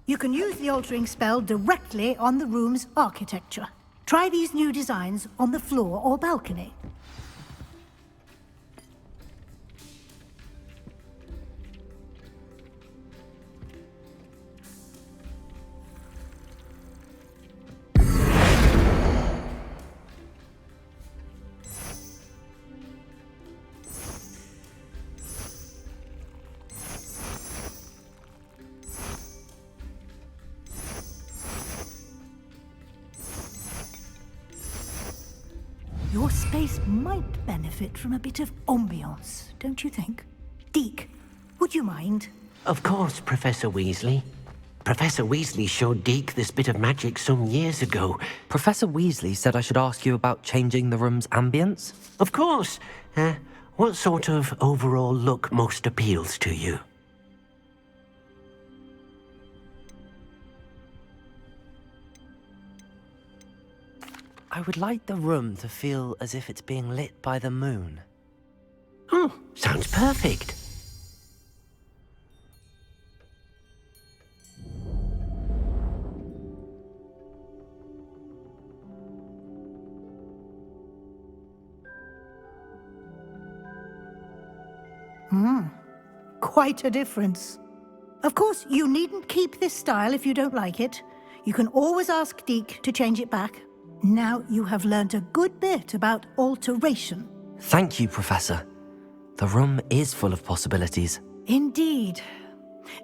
You can use the altering spell directly on the room's architecture. Try these new designs on the floor or balcony. Your space might benefit from a bit of ambiance, don't you think? Deke, would you mind? Of course, Professor Weasley. Professor Weasley showed Deke this bit of magic some years ago. Professor Weasley said I should ask you about changing the room's ambience? Of course. What sort of overall look most appeals to you? I would like the room to feel as if it's being lit by the moon. Oh, sounds perfect. Quite a difference. Of course, you needn't keep this style if you don't like it. You can always ask Deke to change it back. Now you have learned a good bit about alteration. Thank you, Professor. The room is full of possibilities. Indeed.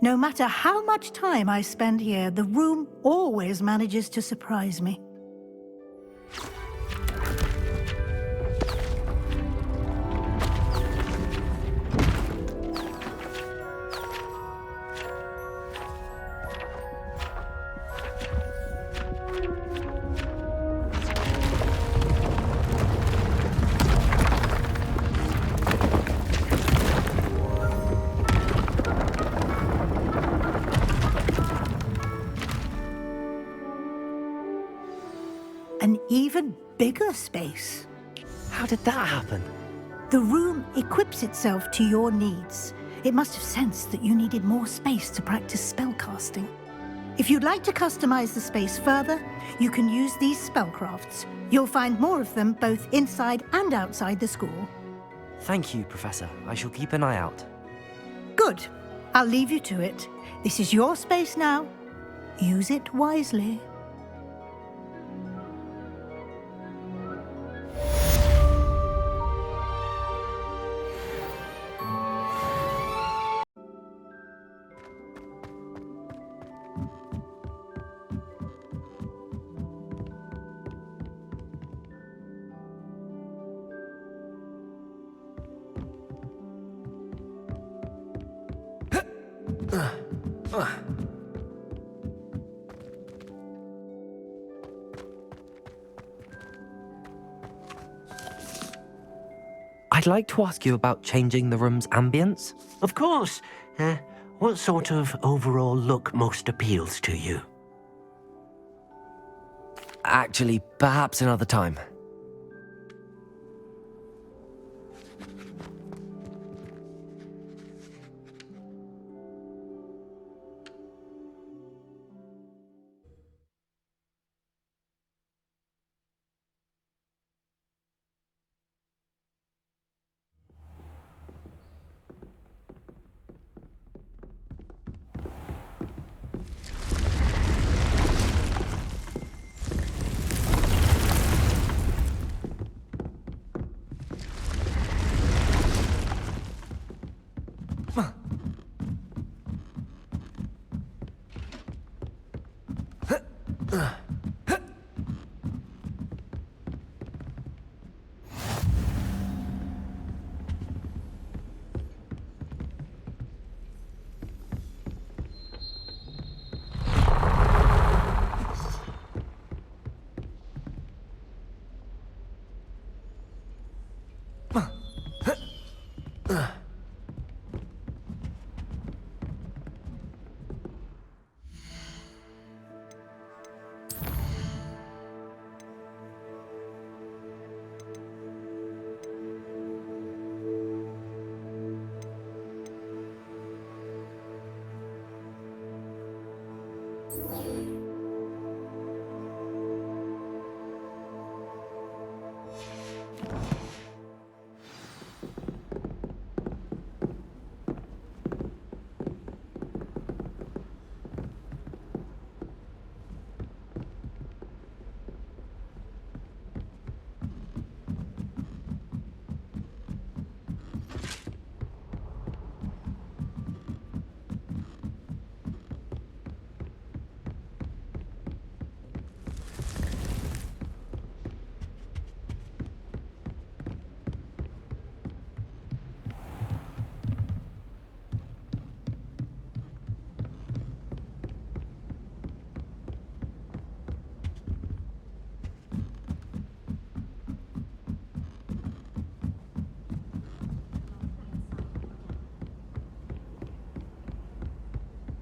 No matter how much time I spend here, the room always manages to surprise me. An even bigger space. How did that happen? The room equips itself to your needs. It must have sensed that you needed more space to practice spellcasting. If you'd like to customize the space further, you can use these spellcrafts. You'll find more of them both inside and outside the school. Thank you, Professor. I shall keep an eye out. Good. I'll leave you to it. This is your space now. Use it wisely. I'd like to ask you about changing the room's ambience. Of course. What sort of overall look most appeals to you? Actually, perhaps another time.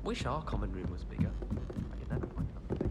Wish our common room was bigger. I could never find something.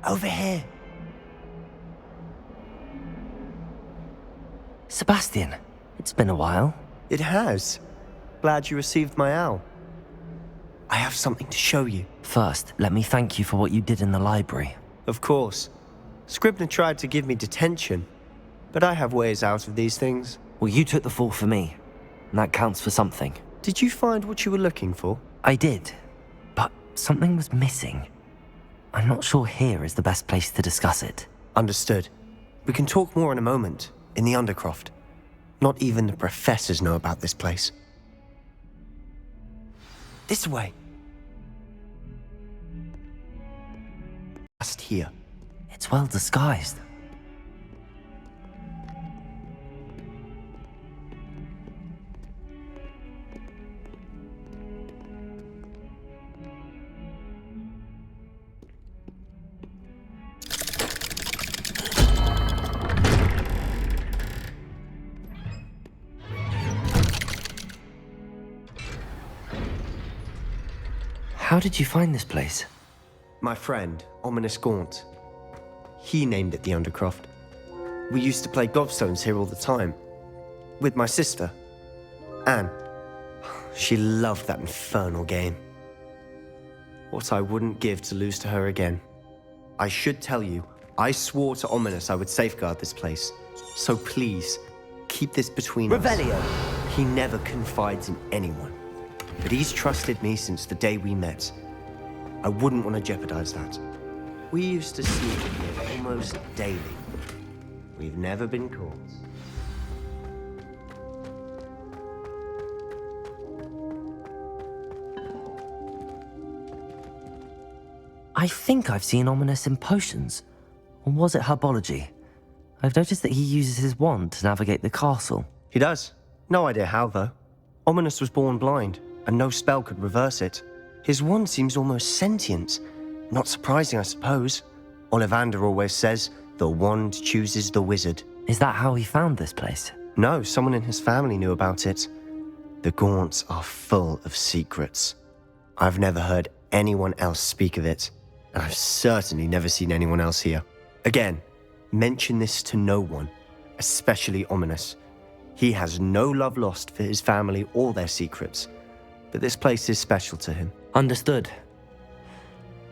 Over here. Sebastian, it's been a while. It has. Glad you received my owl. I have something to show you. First, let me thank you for what you did in the library. Of course. Scribner tried to give me detention, but I have ways out of these things. Well, you took the fall for me, and that counts for something. Did you find what you were looking for? I did, but something was missing. I'm not sure here is the best place to discuss it. Understood. We can talk more in a moment, in the Undercroft. Not even the professors know about this place. This way. Just here. It's well disguised. How did you find this place? My friend, Ominous Gaunt. He named it the Undercroft. We used to play gobstones here all the time. With my sister, Anne. She loved that infernal game. What I wouldn't give to lose to her again. I should tell you, I swore to Ominous I would safeguard this place. So please, keep this between us. Revelio. He never confides in anyone. But he's trusted me since the day we met. I wouldn't want to jeopardize that. We used to sneak here almost daily. We've never been caught. I think I've seen Ominous in potions. Or was it herbology? I've noticed that he uses his wand to navigate the castle. He does. No idea how, though. Ominous was born blind, and no spell could reverse it. His wand seems almost sentient. Not surprising, I suppose. Ollivander always says, the wand chooses the wizard. Is that how he found this place? No, someone in his family knew about it. The Gaunts are full of secrets. I've never heard anyone else speak of it, and I've certainly never seen anyone else here. Again, mention this to no one, especially Ominous. He has no love lost for his family or their secrets, but this place is special to him. Understood.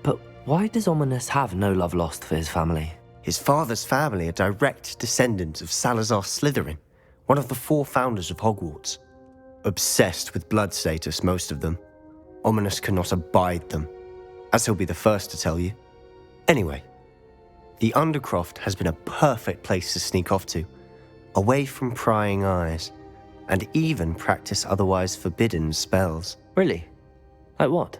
But why does Ominous have no love lost for his family? His father's family are direct descendants of Salazar Slytherin, one of the 4 founders of Hogwarts. Obsessed with blood status, most of them. Ominous cannot abide them, as he'll be the first to tell you. Anyway, the Undercroft has been a perfect place to sneak off to, away from prying eyes, and even practice otherwise forbidden spells. Really? Like what?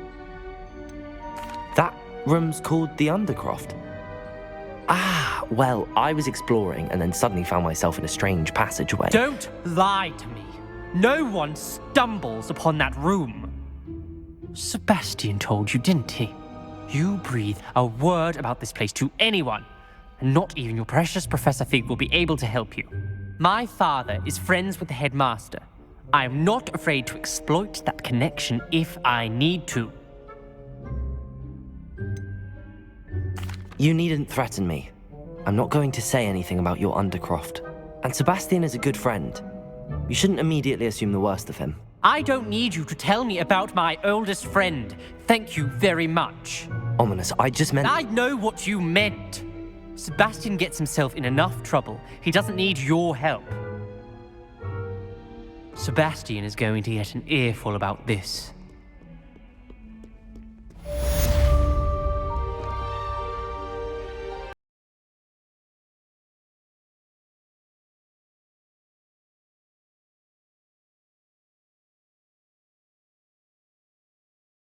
Room's called the Undercroft. Ah, well, I was exploring and then suddenly found myself in a strange passageway. Don't lie to me. No one stumbles upon that room. Sebastian told you, didn't he? You breathe a word about this place to anyone, and not even your precious Professor Fig will be able to help you. My father is friends with the headmaster. I am not afraid to exploit that connection if I need to. You needn't threaten me. I'm not going to say anything about your Undercroft. And Sebastian is a good friend. You shouldn't immediately assume the worst of him. I don't need you to tell me about my oldest friend. Thank you very much. Ominous, I just meant... I know what you meant. Sebastian gets himself in enough trouble. He doesn't need your help. Sebastian is going to get an earful about this.